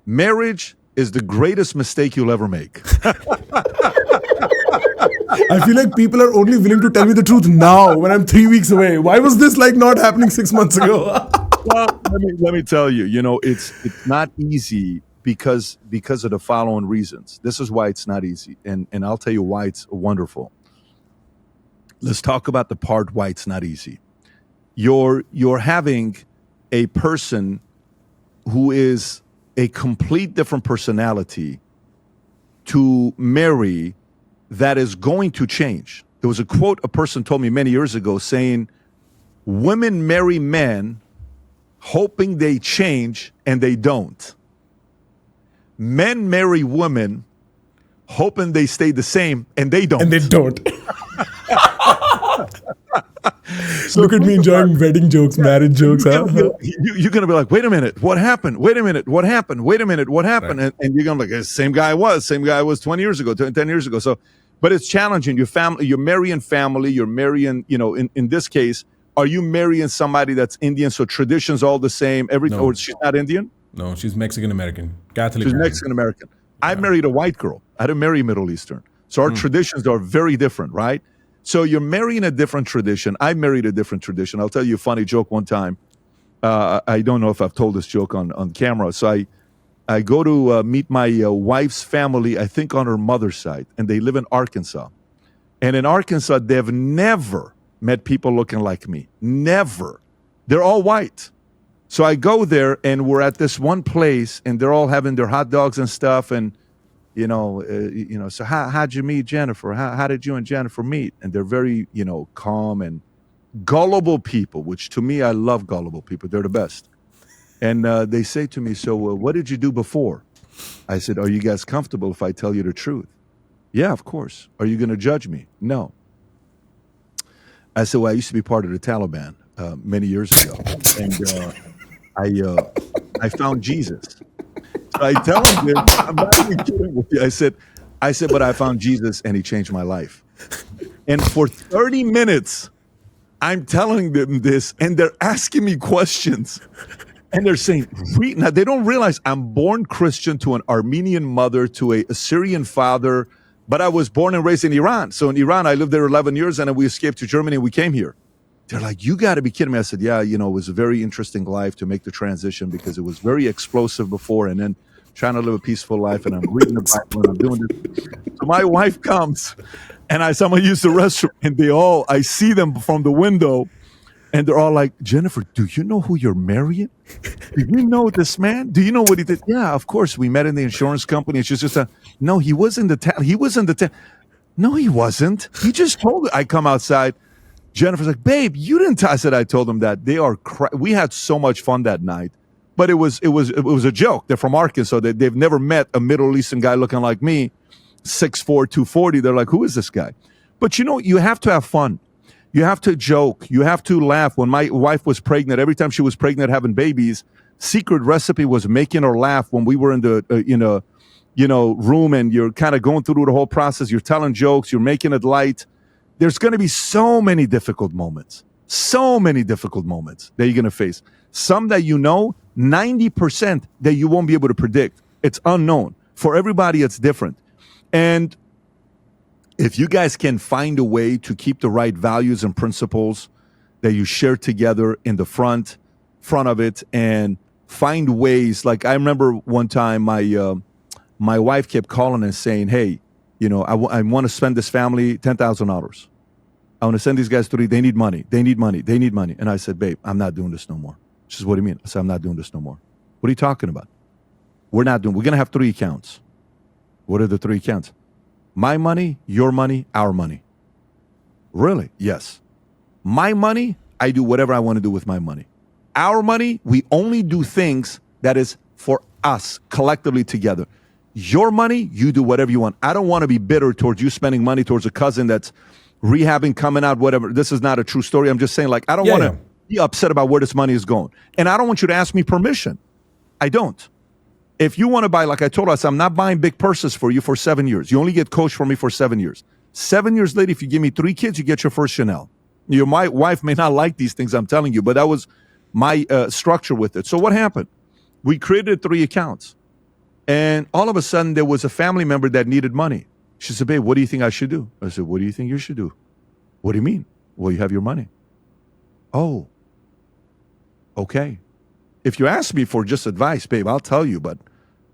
marriage is the greatest mistake you'll ever make. I feel like people are only willing to tell me the truth now when I'm 3 weeks away. Why was this like not happening 6 months ago? Well, let me tell you, it's not easy because of the following reasons. This is why it's not easy. And I'll tell you why it's wonderful. Let's talk about the part why it's not easy. You're having a person who is a complete different personality to marry that is going to change. There was a quote a person told me many years ago saying, women marry men hoping they change and they don't. Men marry women hoping they stay the same and they don't. And they don't. So look at me enjoying wedding jokes, marriage jokes. You're going to be like, wait a minute, what happened? Wait a minute, what happened? Wait a minute, what happened? Right. And you're going to be like, same guy I was 20 years ago, 10 years ago. So, but it's challenging. You're marrying family, you're marrying, in this case, are you marrying somebody that's Indian? So traditions all the same. Or she's not Indian? No, she's Mexican-American, Catholic. She's Mexican-American. Yeah. I married a white girl. I didn't marry Middle Eastern. So our traditions are very different, right? So you're marrying a different tradition. I married a different tradition. I'll tell you a funny joke one time. I don't know if I've told this joke on camera. So I go to meet my wife's family, I think on her mother's side, and they live in Arkansas. And in Arkansas, they've never met people looking like me. Never. They're all white. So I go there, and we're at this one place, and they're all having their hot dogs and stuff, and so how'd you meet Jennifer? How did you and Jennifer meet? And they're very, calm and gullible people, which to me, I love gullible people. They're the best. And they say to me, so what did you do before? I said, are you guys comfortable if I tell you the truth? Yeah, of course. Are you going to judge me? No. I said, well, I used to be part of the Taliban many years ago. And I found Jesus. So I tell him this. I'm not even kidding with you. I said, but I found Jesus and he changed my life. And for 30 minutes, I'm telling them this, and they're asking me questions. And they're saying, now they don't realize I'm born Christian to an Armenian mother, to a Assyrian father, but I was born and raised in Iran. So in Iran, I lived there 11 years, and then we escaped to Germany and we came here. They're like, you got to be kidding me. I said, yeah, it was a very interesting life to make the transition because it was very explosive before, and then trying to live a peaceful life, and I'm reading the Bible and I'm doing this. So my wife comes, and someone used the restroom, and I see them from the window, and they're all like, Jennifer, do you know who you're marrying? Do you know this man? Do you know what he did? Yeah, of course. We met in the insurance company. And she's just no, he was in the town. He was in the town. No, he wasn't. He just told me. I come outside. Jennifer's like, babe, you didn't. I said, I told them that. They are. We had so much fun that night, but it was a joke. They're from Arkansas. They've never met a Middle Eastern guy looking like me, 6'4", 240. They're like, who is this guy? But you have to have fun. You have to joke. You have to laugh. When my wife was pregnant, every time she was pregnant having babies, secret recipe was making her laugh when we were in the room, and you're kind of going through the whole process. You're telling jokes. You're making it light. There's going to be so many difficult moments that you're going to face. Some that 90% that you won't be able to predict. It's unknown. For everybody, it's different. And if you guys can find a way to keep the right values and principles that you share together in the front of it, and find ways, like I remember one time my wife kept calling and saying, hey, I want to spend this family $10,000. I want to send these guys they need money. And I said, babe, I'm not doing this no more. She says, what do you mean? I said, I'm not doing this no more. What are you talking about? We're going to have 3 accounts. What are the 3 accounts? My money, your money, our money. Really? Yes. My money, I do whatever I want to do with my money. Our money, we only do things that is for us collectively together. Your money, you do whatever you want. I don't want to be bitter towards you spending money towards a cousin that's rehabbing, coming out, whatever. This is not a true story. I'm just saying, I don't want to. be upset about where this money is going. And I don't want you to ask me permission. I don't. If you want to buy, like I told us, I'm not buying big purses for you for 7 years. You only get coached from me for 7 years. 7 years later, if you give me 3 kids, you get your first Chanel. My wife may not like these things I'm telling you, but that was my structure with it. So what happened? We created 3 accounts. And all of a sudden, there was a family member that needed money. She said, babe, what do you think I should do? I said, what do you think you should do? What do you mean? Well, you have your money. Oh, okay. If you ask me for just advice, babe, I'll tell you, but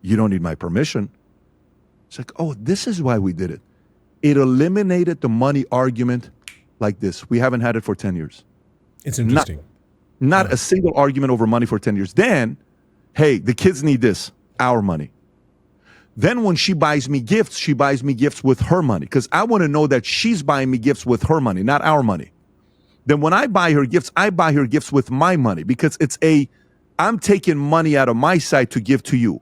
you don't need my permission. It's like, oh, this is why we did it. It eliminated the money argument like this. We haven't had it for 10 years. It's interesting. Not a single argument over money for 10 years. Then, hey, the kids need this, our money. Then when she buys me gifts with her money because I want to know that she's buying me gifts with her money, not our money. Then when I buy her gifts with my money because I'm taking money out of my side to give to you.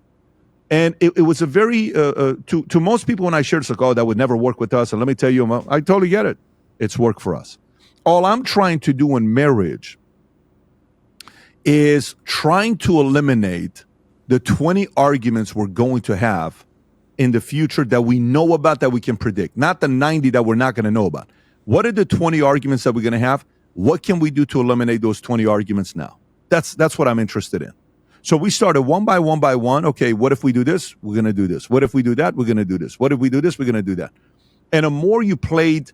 And it was a very, to most people when I shared, it's like, oh, that would never work with us. And let me tell you, I totally get it. It's worked for us. All I'm trying to do in marriage is trying to eliminate the 20 arguments we're going to have in the future that we know about, that we can predict, not the 90 that we're not going to know about. What are the 20 arguments that we're going to have? What can we do to eliminate those 20 arguments now? That's what I'm interested in. So we started one by one. Okay, what if we do this? We're going to do this. What if we do that? We're going to do this. What if we do this? We're going to do that. And the more you played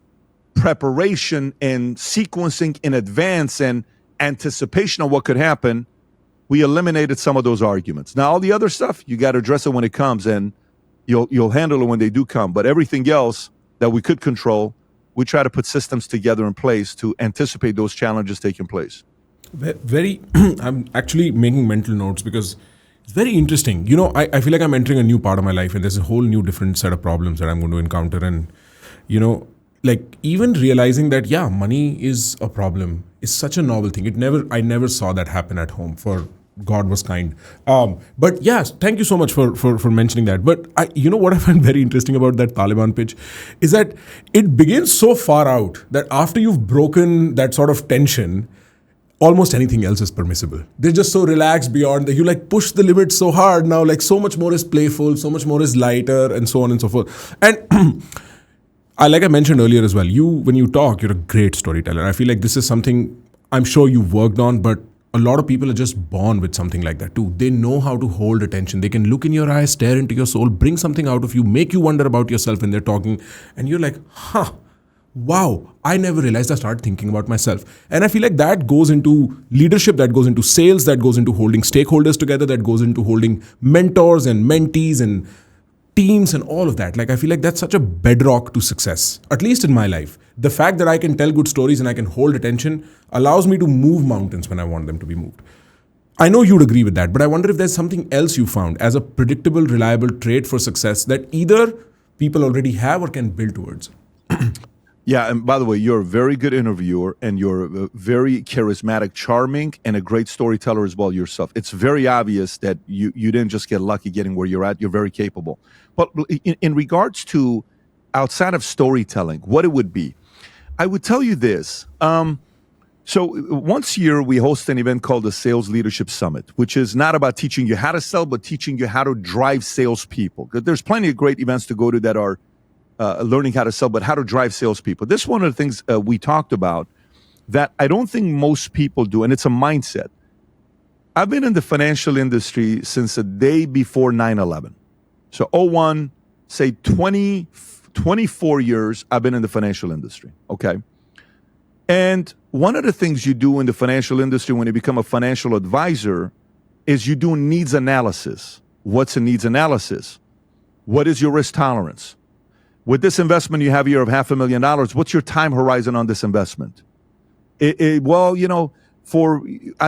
preparation and sequencing in advance and anticipation of what could happen, we eliminated some of those arguments. Now, all the other stuff, you got to address it when it comes, and you'll handle it when they do come. But everything else that we could control, we try to put systems together in place to anticipate those challenges taking place. I'm actually making mental notes because it's very interesting. I feel like I'm entering a new part of my life and there's a whole new different set of problems that I'm going to encounter. And, like even realizing that, yeah, money is a problem is such a novel thing. I never saw that happen at home, for God was kind. But yes, thank you so much for mentioning that. But what I find very interesting about that Taliban pitch is that it begins so far out that after you've broken that sort of tension, almost anything else is permissible. They're just so relaxed beyond that. You push the limits so hard now, so much more is playful, so much more is lighter, and so on and so forth. And like I mentioned earlier as well, when you talk, you're a great storyteller. I feel like this is something I'm sure you've worked on, but a lot of people are just born with something like that too. They know how to hold attention. They can look in your eyes, stare into your soul, bring something out of you, make you wonder about yourself when they're talking. And you're like, wow, I never realized I started thinking about myself. And I feel like that goes into leadership, that goes into sales, that goes into holding stakeholders together, that goes into holding mentors and mentees and teams and all of that. I feel like that's such a bedrock to success, at least in my life. The fact that I can tell good stories and I can hold attention allows me to move mountains when I want them to be moved. I know you'd agree with that, but I wonder if there's something else you found as a predictable, reliable trait for success that either people already have or can build towards. Yeah, and by the way, you're a very good interviewer and you're a very charismatic, charming, and a great storyteller as well yourself. It's very obvious that you didn't just get lucky getting where you're at. You're very capable. But in regards to outside of storytelling, what it would be, I would tell you this. So once a year, we host an event called the Sales Leadership Summit, which is not about teaching you how to sell, but teaching you how to drive salespeople. There's plenty of great events to go to that are learning how to sell, but how to drive salespeople. This is one of the things we talked about that I don't think most people do, and it's a mindset. I've been in the financial industry since the day before 9/11. So 01, say 24 years I've been in the financial industry, okay? And one of the things you do in the financial industry when you become a financial advisor is you do needs analysis. What's a needs analysis? What is your risk tolerance? With this investment you have here of $500,000, what's your time horizon on this investment? I'd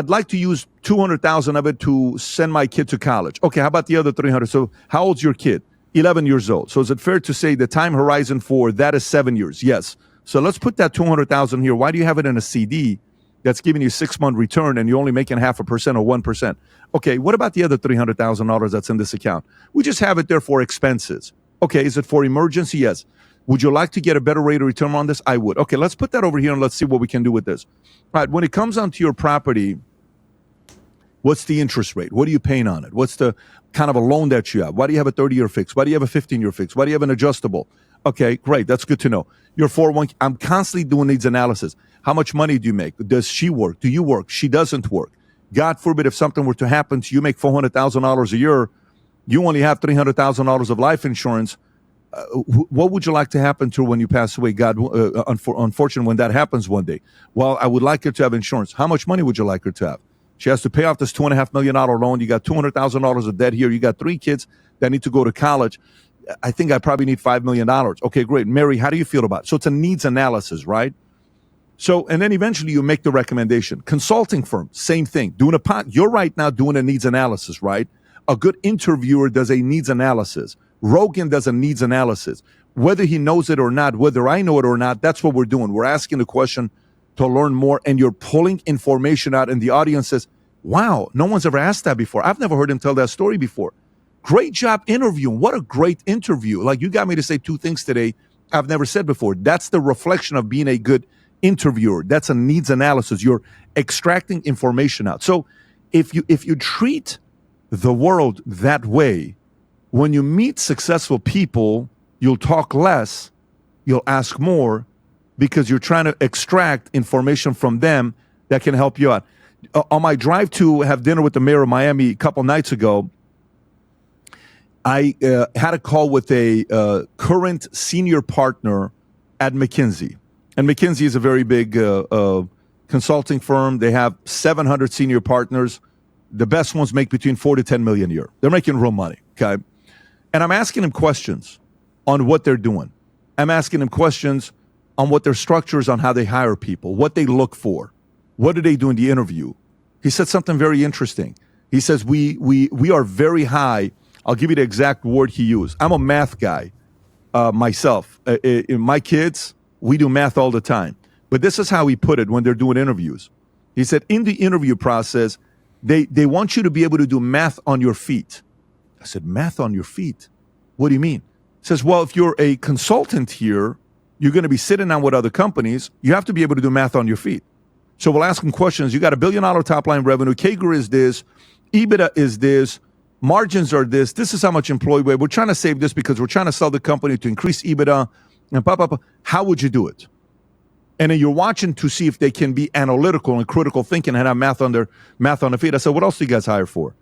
like to use 200,000 of it to send my kid to college. Okay, how about the other 300? So how old's your kid? 11 years old. So is it fair to say the time horizon for that is 7 years? Yes. So let's put that 200,000 here. Why do you have it in a CD that's giving you a 6-month return and you're only making 0.5% or 1%? Okay, what about the other $300,000 that's in this account? We just have it there for expenses. Okay, is it for emergency? Yes. Would you like to get a better rate of return on this? I would. Okay, let's put that over here and let's see what we can do with this. All right, when it comes down to your property, what's the interest rate? What are you paying on it? What's the kind of a loan that you have? Why do you have a 30-year fix? Why do you have a 15-year fix? Why do you have an adjustable? Okay, great. That's good to know. Your 401k, I'm constantly doing needs analysis. How much money do you make? Does she work? Do you work? She doesn't work. God forbid if something were to happen to you, make $400,000 a year, you only have $300,000 of life insurance. What would you like to happen to her when you pass away? God, unfortunately, when that happens one day. Well, I would like her to have insurance. How much money would you like her to have? She has to pay off this $2.5 million loan. You got $200,000 of debt here. You got 3 kids that need to go to college. I think I probably need $5 million. Okay, great. Mary, how do you feel about it? So it's a needs analysis, right? So, and then eventually you make the recommendation. Consulting firm, same thing. You're right now doing a needs analysis, right? A good interviewer does a needs analysis. Rogan does a needs analysis. Whether he knows it or not, whether I know it or not, that's what we're doing. We're asking the question to learn more, and you're pulling information out, and the audience says, wow, no one's ever asked that before. I've never heard him tell that story before. Great job interviewing. What a great interview. Like, you got me to say 2 things today I've never said before. That's the reflection of being a good interviewer. That's a needs analysis. You're extracting information out. So if you treat the world that way, when you meet successful people, you'll talk less, you'll ask more, because you're trying to extract information from them that can help you out. On my drive to have dinner with the mayor of Miami a couple nights ago, I had a call with a current senior partner at McKinsey. And McKinsey is a very big consulting firm. They have 700 senior partners. The best ones make between 4 to 10 million a year. They're making real money, okay? And I'm asking them questions on what they're doing. I'm asking them questions on what their structure is, on how they hire people, what they look for. What do they do in the interview? He said something very interesting. He says, we are very high. I'll give you the exact word he used. I'm a math guy myself. My kids, we do math all the time. But this is how he put it when they're doing interviews. He said, in the interview process, they want you to be able to do math on your feet. I said, math on your feet? What do you mean? He says, well, if you're a consultant here, you're going to be sitting down with other companies. You have to be able to do math on your feet. So we'll ask them questions. You got $1 billion top line revenue. CAGR is this. EBITDA is this. Margins are this. This is how much employee we're trying to save this because we're trying to sell the company to increase EBITDA. And blah, blah, blah. How would you do it? And then you're watching to see if they can be analytical and critical thinking and have math on their feet. I said, what else do you guys hire for?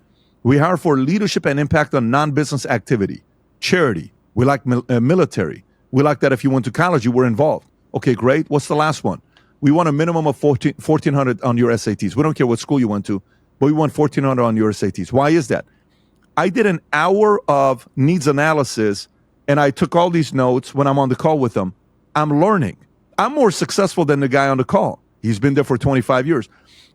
We hire for leadership and impact on non-business activity, charity. We like military. We like that if you went to college, you were involved. Okay, great. What's the last one? We want a minimum of 1,400 on your SATs. We don't care what school you went to, but we want 1,400 on your SATs. Why is that? I did an hour of needs analysis, and I took all these notes when I'm on the call with them. I'm learning. I'm more successful than the guy on the call. He's been there for 25 years.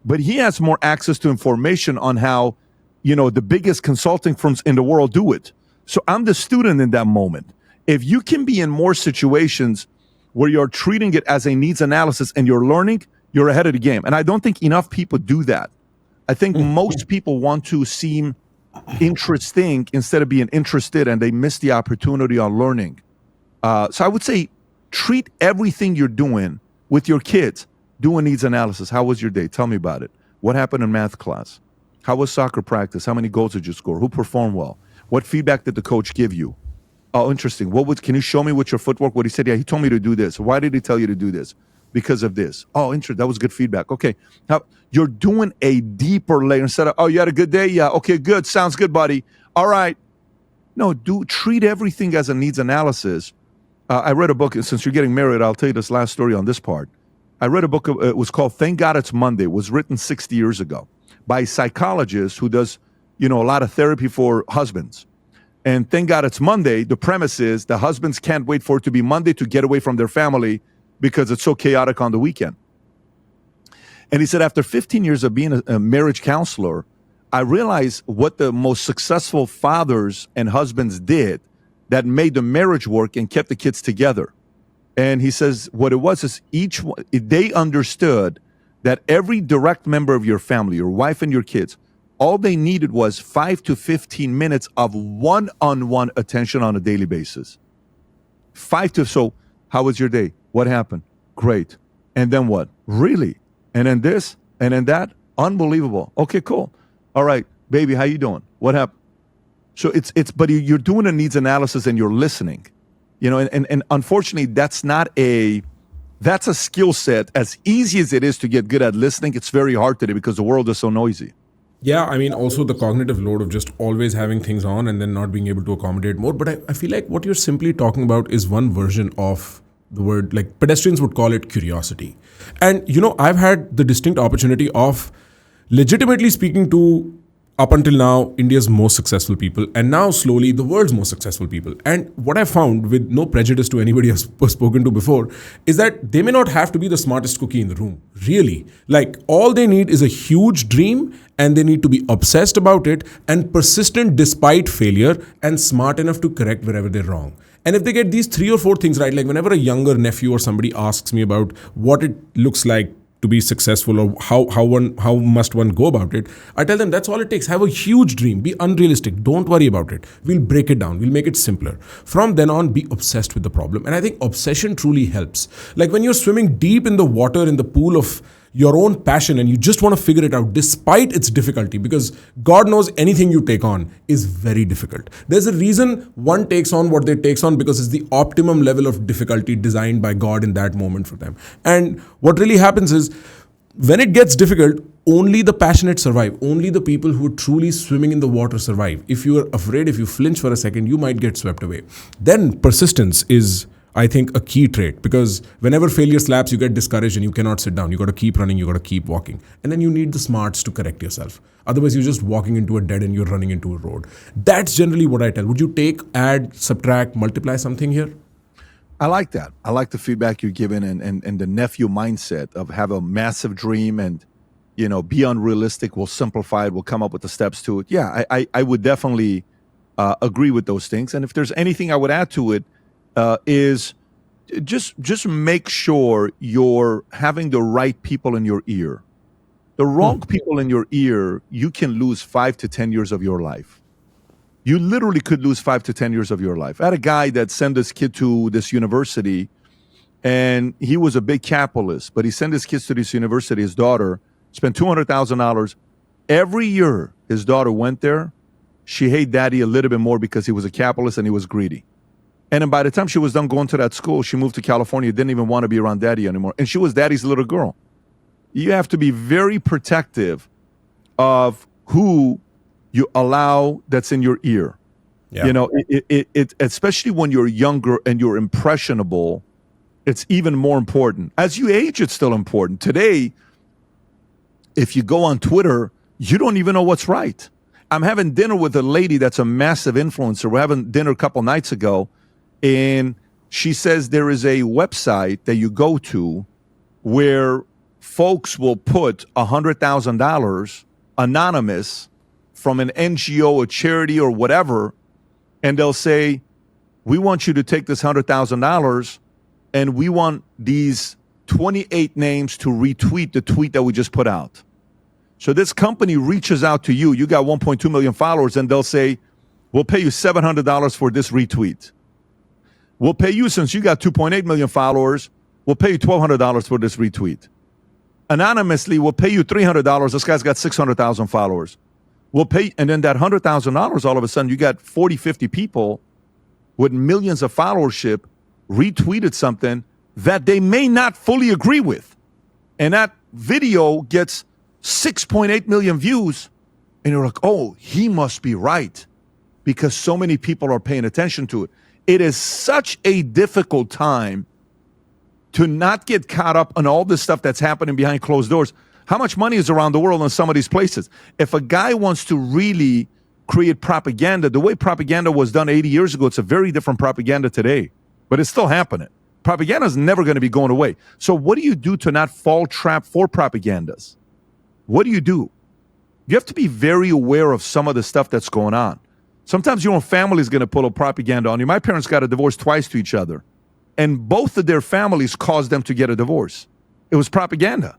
But he has more access to information on how, the biggest consulting firms in the world do it. So I'm the student in that moment. If you can be in more situations where you're treating it as a needs analysis and you're learning, you're ahead of the game. And I don't think enough people do that. I think most people want to seem interesting instead of being interested, and they miss the opportunity on learning. So I would say treat everything you're doing with your kids. Do a needs analysis. How was your day? Tell me about it. What happened in math class? How was soccer practice? How many goals did you score? Who performed well? What feedback did the coach give you? Oh, interesting. Can you show me with your footwork what he said? Yeah, he told me to do this. Why did he tell you to do this? Because of this. Oh, interesting. That was good feedback. Okay. Now, you're doing a deeper layer instead of, oh, you had a good day? Yeah. Okay, good. Sounds good, buddy. All right. No, treat everything as a needs analysis. I read a book, and since you're getting married, I'll tell you this last story on this part. I read a book, it was called Thank God It's Monday. It was written 60 years ago by a psychologist who does, a lot of therapy for husbands. And thank God it's Monday. The premise is the husbands can't wait for it to be Monday to get away from their family because it's so chaotic on the weekend. And he said, after 15 years of being a marriage counselor, I realized what the most successful fathers and husbands did that made the marriage work and kept the kids together. And he says what it was is they understood that every direct member of your family, your wife and your kids, all they needed was 5 to 15 minutes of one-on-one attention on a daily basis. So how was your day? What happened? Great. And then what? Really? And then this? And then that? Unbelievable. Okay, cool. All right, baby, how you doing? What happened? So but you're doing a needs analysis and you're listening. And unfortunately, that's a skill set. As easy as it is to get good at listening, it's very hard today because the world is so noisy. Yeah, I mean, also the cognitive load of just always having things on and then not being able to accommodate more. But I feel like what you're simply talking about is one version of the word, like pedestrians would call it curiosity. And, I've had the distinct opportunity of legitimately speaking to, up until now, India's most successful people, and now slowly the world's most successful people. And what I found, with no prejudice to anybody I've spoken to before, is that they may not have to be the smartest cookie in the room. Really. Like, all they need is a huge dream, and they need to be obsessed about it and persistent despite failure and smart enough to correct wherever they're wrong. And if they get these 3 or 4 things right, like whenever a younger nephew or somebody asks me about what it looks like to be successful or how must one go about it, I tell them that's all it takes. Have a huge dream. Be unrealistic. Don't worry about it. We'll break it down. We'll make it simpler. From then on, be obsessed with the problem. And I think obsession truly helps. Like when you're swimming deep in the water in the pool of your own passion and you just want to figure it out despite its difficulty, because God knows anything you take on is very difficult. There's a reason one takes on what they takes on, because it's the optimum level of difficulty designed by God in that moment for them. And what really happens is, when it gets difficult, only the passionate survive. Only the people who are truly swimming in the water survive. If you are afraid, if you flinch for a second, you might get swept away. Then persistence is, I think, a key trait, because whenever failure slaps, you get discouraged and you cannot sit down. You got to keep running, you got to keep walking. And then you need the smarts to correct yourself. Otherwise, you're just walking into a dead end, you're running into a road. That's generally what I tell. Would you take, add, subtract, multiply something here? I like that. I like the feedback you're giving and the nephew mindset of have a massive dream and, be unrealistic. We'll simplify it. We'll come up with the steps to it. Yeah, I would definitely agree with those things. And if there's anything I would add to it, is just make sure you're having the right people in your ear. The wrong people in your ear, you can lose 5 to 10 years of your life. You literally could lose 5 to 10 years of your life. I had a guy that sent his kid to this university, and he was a big capitalist, but he sent his kids to this university. His daughter spent $200,000. Every year his daughter went there, she hated daddy a little bit more because he was a capitalist and he was greedy. And then by the time she was done going to that school, she moved to California, didn't even want to be around daddy anymore. And she was daddy's little girl. You have to be very protective of who you allow that's in your ear. Yeah. It especially when you're younger and you're impressionable, it's even more important. As you age, it's still important. Today, if you go on Twitter, you don't even know what's right. I'm having dinner with a lady that's a massive influencer. We're having dinner a couple nights ago, and she says there is a website that you go to where folks will put $100,000 anonymous from an NGO, a charity, or whatever, and they'll say, we want you to take this $100,000 and we want these 28 names to retweet the tweet that we just put out. So this company reaches out to you. You got 1.2 million followers, and they'll say, we'll pay you $700 for this retweet. We'll pay you, since you got 2.8 million followers, we'll pay you $1,200 for this retweet. Anonymously, we'll pay you $300. This guy's got 600,000 followers. We'll pay, and then that $100,000, all of a sudden, you got 40, 50 people with millions of followership retweeted something that they may not fully agree with. And that video gets 6.8 million views. And you're like, oh, he must be right, because so many people are paying attention to it. It is such a difficult time to not get caught up on all this stuff that's happening behind closed doors. How much money is around the world in some of these places? If a guy wants to really create propaganda, the way propaganda was done 80 years ago, it's a very different propaganda today, but it's still happening. Propaganda is never going to be going away. So what do you do to not fall trap for propagandas? What do? You have to be very aware of some of the stuff that's going on. Sometimes your own family is going to pull a propaganda on you. My parents got a divorce twice to each other, and both of their families caused them to get a divorce. It was propaganda,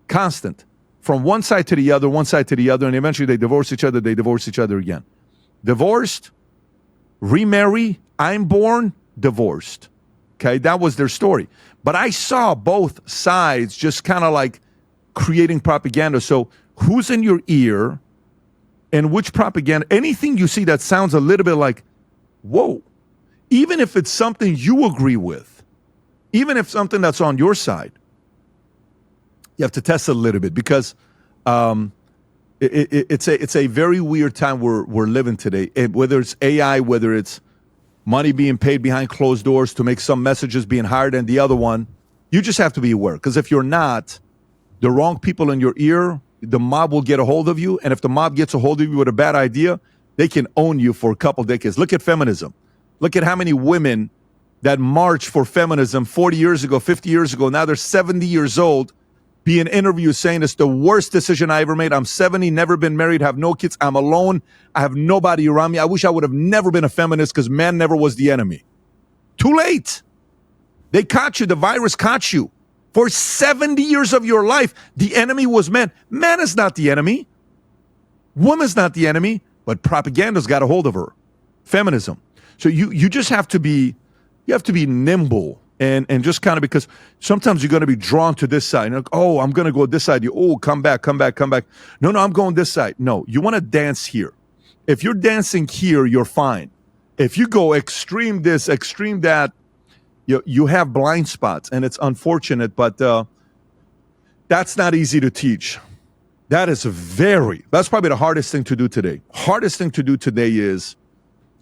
constant, from one side to the other, and eventually they divorce each other again. Divorced, remarry, I'm born, divorced. Okay, that was their story. But I saw both sides just kind of like creating propaganda. So who's in your ear and which propaganda? Anything you see that sounds a little bit like, whoa, even if it's something you agree with, even if something that's on your side, you have to test it a little bit because it's a very weird time we're living today. Whether it's AI, whether it's money being paid behind closed doors to make some messages being hired, and the other one, you just have to be aware. Because if you're not, the wrong people in your ear, the mob will get a hold of you. And if the mob gets a hold of you with a bad idea, they can own you for a couple decades. Look at feminism. Look at how many women that marched for feminism 40 years ago, 50 years ago. Now they're 70 years old, being interviewed saying it's the worst decision I ever made. I'm 70, never been married, have no kids. I'm alone. I have nobody around me. I wish I would have never been a feminist because man never was the enemy. Too late. They caught you. The virus caught you. For 70 years of your life, the enemy was man. Man is not the enemy. Woman's not the enemy, but propaganda's got a hold of her. Feminism. So you just have to be nimble and just kind of, because sometimes you're going to be drawn to this side. You're like, oh, I'm going to go this side. Come back. No, I'm going this side. No, you want to dance here. If you're dancing here, you're fine. If you go extreme this, extreme that, you have blind spots, and it's unfortunate, but that's not easy to teach. That's probably the hardest thing to do today. Hardest thing to do today is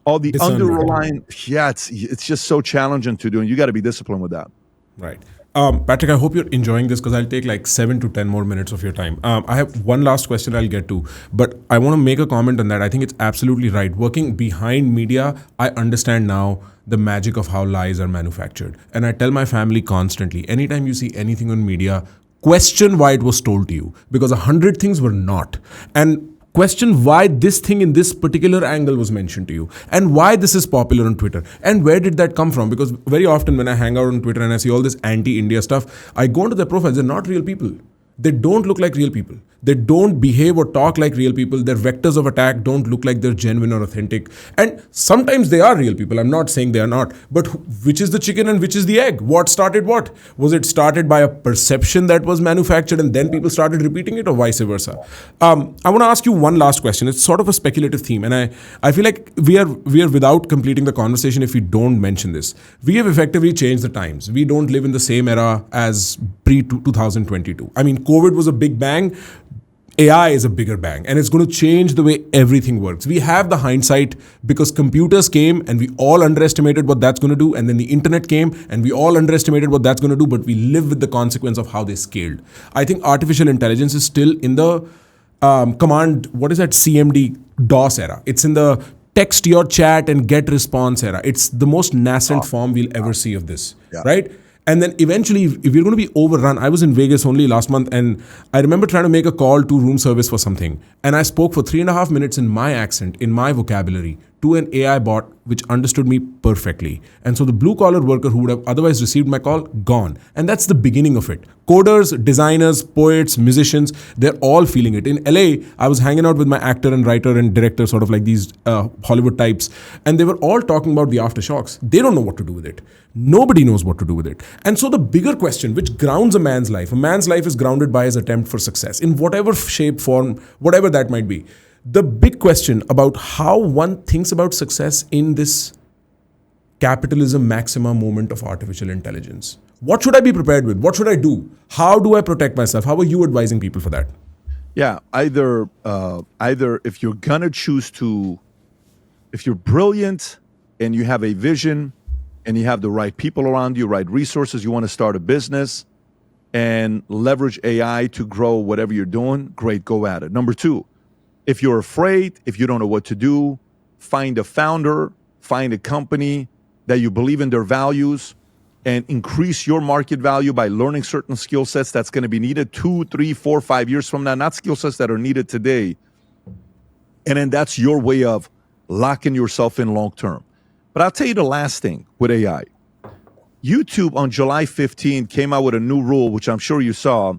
all the underlying, it's just so challenging to do, and you got to be disciplined with that. Right. Patrick, I hope you're enjoying this because I'll take like 7 to 10 more minutes of your time. I have one last question I'll get to, but I want to make a comment on that. I think it's absolutely right. Working behind media, I understand now the magic of how lies are manufactured. And I tell my family constantly, anytime you see anything on media, question why it was told to you, because 100 things were not. And question why this thing in this particular angle was mentioned to you and why this is popular on Twitter and where did that come from? Because very often when I hang out on Twitter and I see all this anti-India stuff, I go into their profiles. They're not real people. They don't look like real people. They don't behave or talk like real people. Their vectors of attack don't look like they're genuine or authentic. And sometimes they are real people. I'm not saying they are not. But which is the chicken and which is the egg? What started what? Was it started by a perception that was manufactured and then people started repeating it, or vice versa? I want to ask you one last question. It's sort of a speculative theme. And I feel like we are without completing the conversation if we don't mention this. We have effectively changed the times. We don't live in the same era as pre-2022. I mean, COVID was a big bang. AI is a bigger bang, and it's going to change the way everything works. We have the hindsight because computers came and we all underestimated what that's going to do, and then the internet came and we all underestimated what that's going to do, but we live with the consequence of how they scaled. I think artificial intelligence is still in the CMD DOS era. It's in the text your chat and get response era. It's the most nascent form we'll ever see of this, right? And then eventually, if you're going to be overrun, I was in Vegas only last month, and I remember trying to make a call to room service for something. And I spoke for 3.5 minutes in my accent, in my vocabulary, to an AI bot which understood me perfectly. And so the blue-collar worker who would have otherwise received my call, gone. And that's the beginning of it. Coders, designers, poets, musicians, they're all feeling it. In LA, I was hanging out with my actor and writer and director, sort of like these Hollywood types, and they were all talking about the aftershocks. They don't know what to do with it. Nobody knows what to do with it. And so the bigger question, which grounds a man's life is grounded by his attempt for success in whatever shape, form, whatever that might be. The big question about how one thinks about success in this capitalism maxima moment of artificial intelligence. What should I be prepared with? What should I do? How do I protect myself? How are you advising people for that? Yeah, either if you're gonna choose to, if you're brilliant and you have a vision and you have the right people around you, right resources, you want to start a business and leverage AI to grow whatever you're doing, great, go at it. Number two, if you're afraid, if you don't know what to do, find a founder, find a company that you believe in their values, and increase your market value by learning certain skill sets that's going to be needed 2, 3, 4, 5 years from now, not skill sets that are needed today. And then that's your way of locking yourself in long term. But I'll tell you the last thing with AI. YouTube on July 15 came out with a new rule, which I'm sure you saw,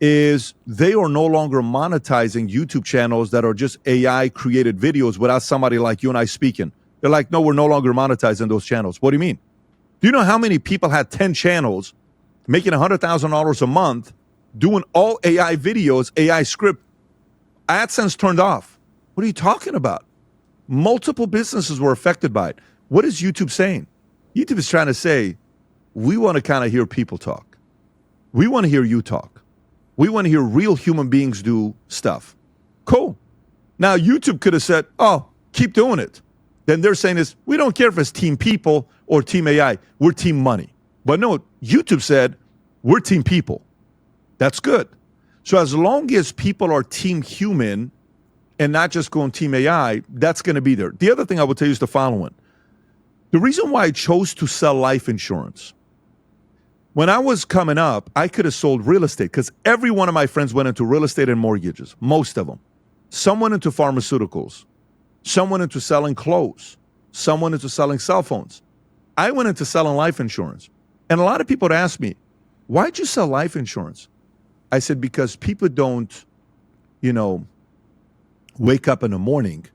is they are no longer monetizing YouTube channels that are just AI created videos without somebody like you and I speaking. They're like, no, we're no longer monetizing those channels. What do you mean? Do you know how many people had 10 channels making $100,000 a month doing all AI videos, AI script? AdSense turned off. What are you talking about? Multiple businesses were affected by it. What is YouTube saying? YouTube is trying to say, we want to kind of hear people talk. We want to hear you talk. We want to hear real human beings do stuff. Cool. Now, YouTube could have said, oh, keep doing it. Then they're saying this, we don't care if it's team people or team AI. We're team money. But no, YouTube said, we're team people. That's good. So as long as people are team human and not just going team AI, that's going to be there. The other thing I will tell you is the following. The reason why I chose to sell life insurance, when I was coming up, I could have sold real estate because every one of my friends went into real estate and mortgages, most of them. Some went into pharmaceuticals. Some went into selling clothes. Some went into selling cell phones. I went into selling life insurance. And a lot of people would ask me, why'd you sell life insurance? I said, because people don't, wake up in the morning.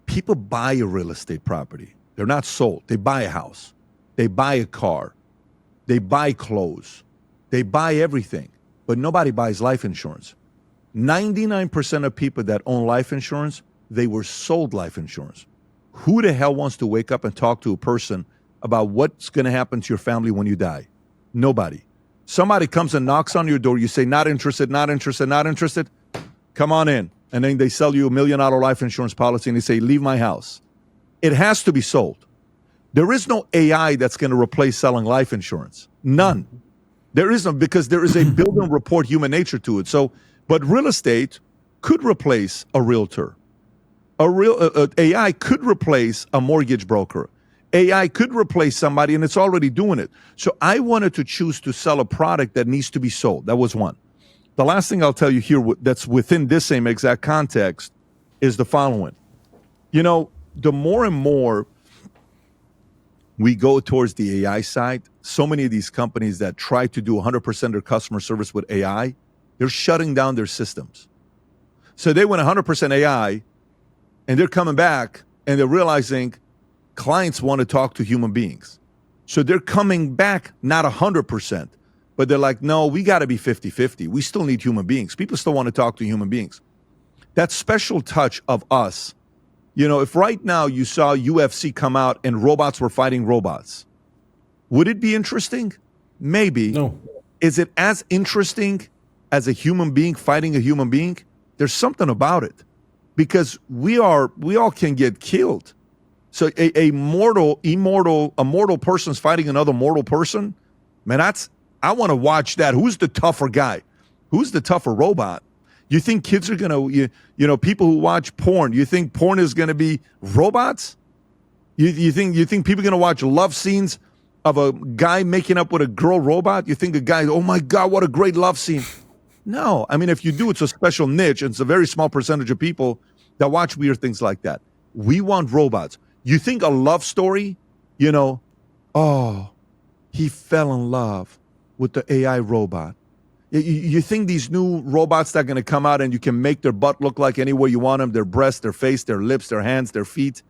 People buy a real estate property. They're not sold. They buy a house. They buy a car. They buy clothes. They buy everything. But nobody buys life insurance. 99% of people that own life insurance, they were sold life insurance. Who the hell wants to wake up and talk to a person about what's going to happen to your family when you die? Nobody. Somebody comes and knocks on your door. You say, not interested, not interested, not interested. Come on in. And then they sell you $1 million life insurance policy and they say, leave my house. It has to be sold. There is no AI that's going to replace selling life insurance. None. There isn't, because there is a build and report human nature to it. So, but real estate could replace a realtor. AI could replace a mortgage broker. AI could replace somebody, and it's already doing it. So I wanted to choose to sell a product that needs to be sold. That was one. The last thing I'll tell you here that's within this same exact context is the following. The more and more we go towards the AI side, so many of these companies that try to do 100% of their customer service with AI, they're shutting down their systems. So they went 100% AI, and they're coming back, and they're realizing clients want to talk to human beings. So they're coming back not 100%, but they're like, no, we got to be 50-50. We still need human beings. People still want to talk to human beings. That special touch of us, if right now you saw UFC come out and robots were fighting robots, would it be interesting? Maybe. No. Is it as interesting as a human being fighting a human being? There's something about it, because we all can get killed. So a mortal person's fighting another mortal person, man, I want to watch that. Who's the tougher guy? Who's the tougher robot? You think kids are going to, people who watch porn, you think porn is going to be robots? You think people are going to watch love scenes of a guy making up with a girl robot? You think a guy, oh my God, what a great love scene. No, I mean, if you do, it's a special niche. It's a very small percentage of people that watch weird things like that. We want robots. You think a love story, oh, he fell in love with the AI robot. You think these new robots that are going to come out and you can make their butt look like any way you want them, their breasts, their face, their lips, their hands, their feet.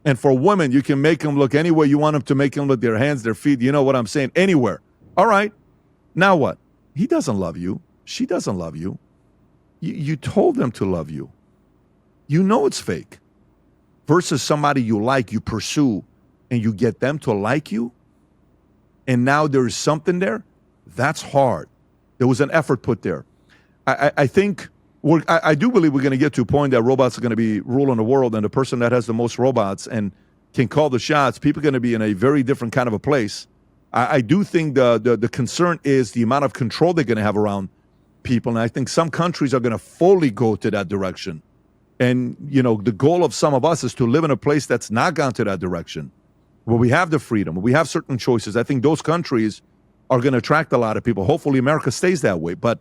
And for women, you can make them look any way you want them to make them look, their hands, their feet. You know what I'm saying? Anywhere. All right. Now what? He doesn't love you. She doesn't love you. You told them to love you. You know it's fake. Versus somebody you like, you pursue, and you get them to like you. And now there is something there. That's hard. There was an effort put there. I think I do believe we're going to get to a point that robots are going to be ruling the world, and the person that has the most robots and can call the shots, people are going to be in a very different kind of a place. I do think the concern is the amount of control they're going to have around people, and I think some countries are going to fully go to that direction. And, the goal of some of us is to live in a place that's not gone to that direction, where we have the freedom, where we have certain choices. I think those countries are going to attract a lot of people. Hopefully America stays that way. But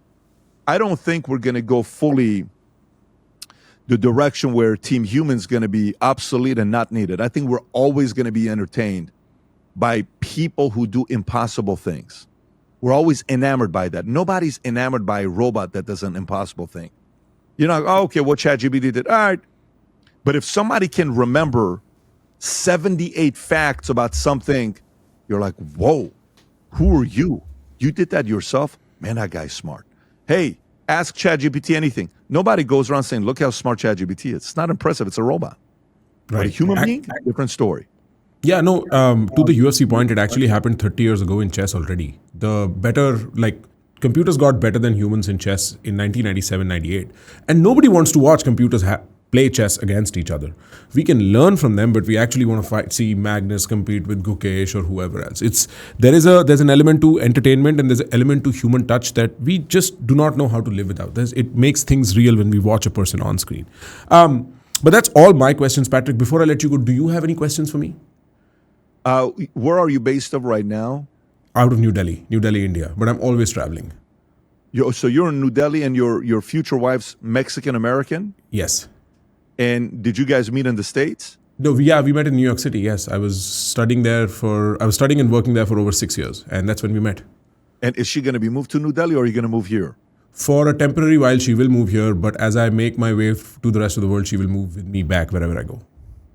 I don't think we're going to go fully the direction where team human's going to be obsolete and not needed. I think we're always going to be entertained by people who do impossible things. We're always enamored by that. Nobody's enamored by a robot that does an impossible thing. Okay, what ChatGPT did. All right. But if somebody can remember 78 facts about something You're like, whoa, who are you? You did that yourself? Man, that guy's smart. Hey, ask ChatGPT anything. Nobody goes around saying, look how smart ChatGPT is. It's not impressive. It's a robot. But a human being, different story. Yeah, no, to the UFC point, it actually happened 30 years ago in chess already. The better, like, computers got better than humans in chess in 1997, 98. And nobody wants to watch computers play chess against each other. We can learn from them, but we actually want to see Magnus compete with Gukesh or whoever else. There's an element to entertainment and there's an element to human touch that we just do not know how to live without. It makes things real when we watch a person on screen. But that's all my questions, Patrick. Before I let you go, do you have any questions for me? Where are you based of right now? Out of New Delhi, India. But I'm always traveling. So you're in New Delhi and your future wife's Mexican-American? Yes. And did you guys meet in the States? No, we met in New York City, yes. I was studying and working there for over 6 years. And that's when we met. And is she going to be moved to New Delhi or are you going to move here? For a temporary while, she will move here. But as I make my way to the rest of the world, she will move with me back wherever I go.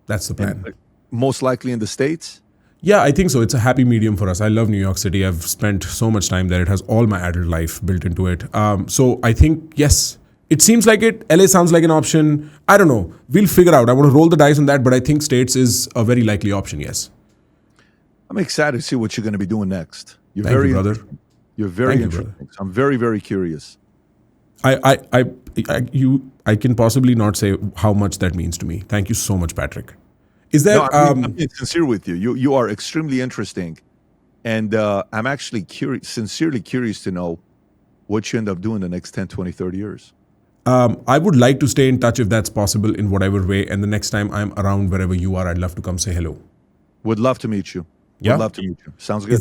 That's the plan. And most likely in the States? Yeah, I think so. It's a happy medium for us. I love New York City. I've spent so much time there. It has all my adult life built into it. So I think, yes, it seems like it. LA sounds like an option. I don't know. We'll figure out. I want to roll the dice on that, but I think States is a very likely option, yes. I'm excited to see what you're going to be doing next. Thank you, brother. You're very interesting. So I'm very, very curious. I can possibly not say how much that means to me. Thank you so much, Patrick. Is that? No, I'm being sincere with you. You are extremely interesting, and I'm actually sincerely curious to know what you end up doing the next 10, 20, 30 years. I would like to stay in touch if that's possible in whatever way. And the next time I'm around wherever you are, I'd love to come say hello. Would love to meet you. Yeah? Would love to meet you. Sounds good.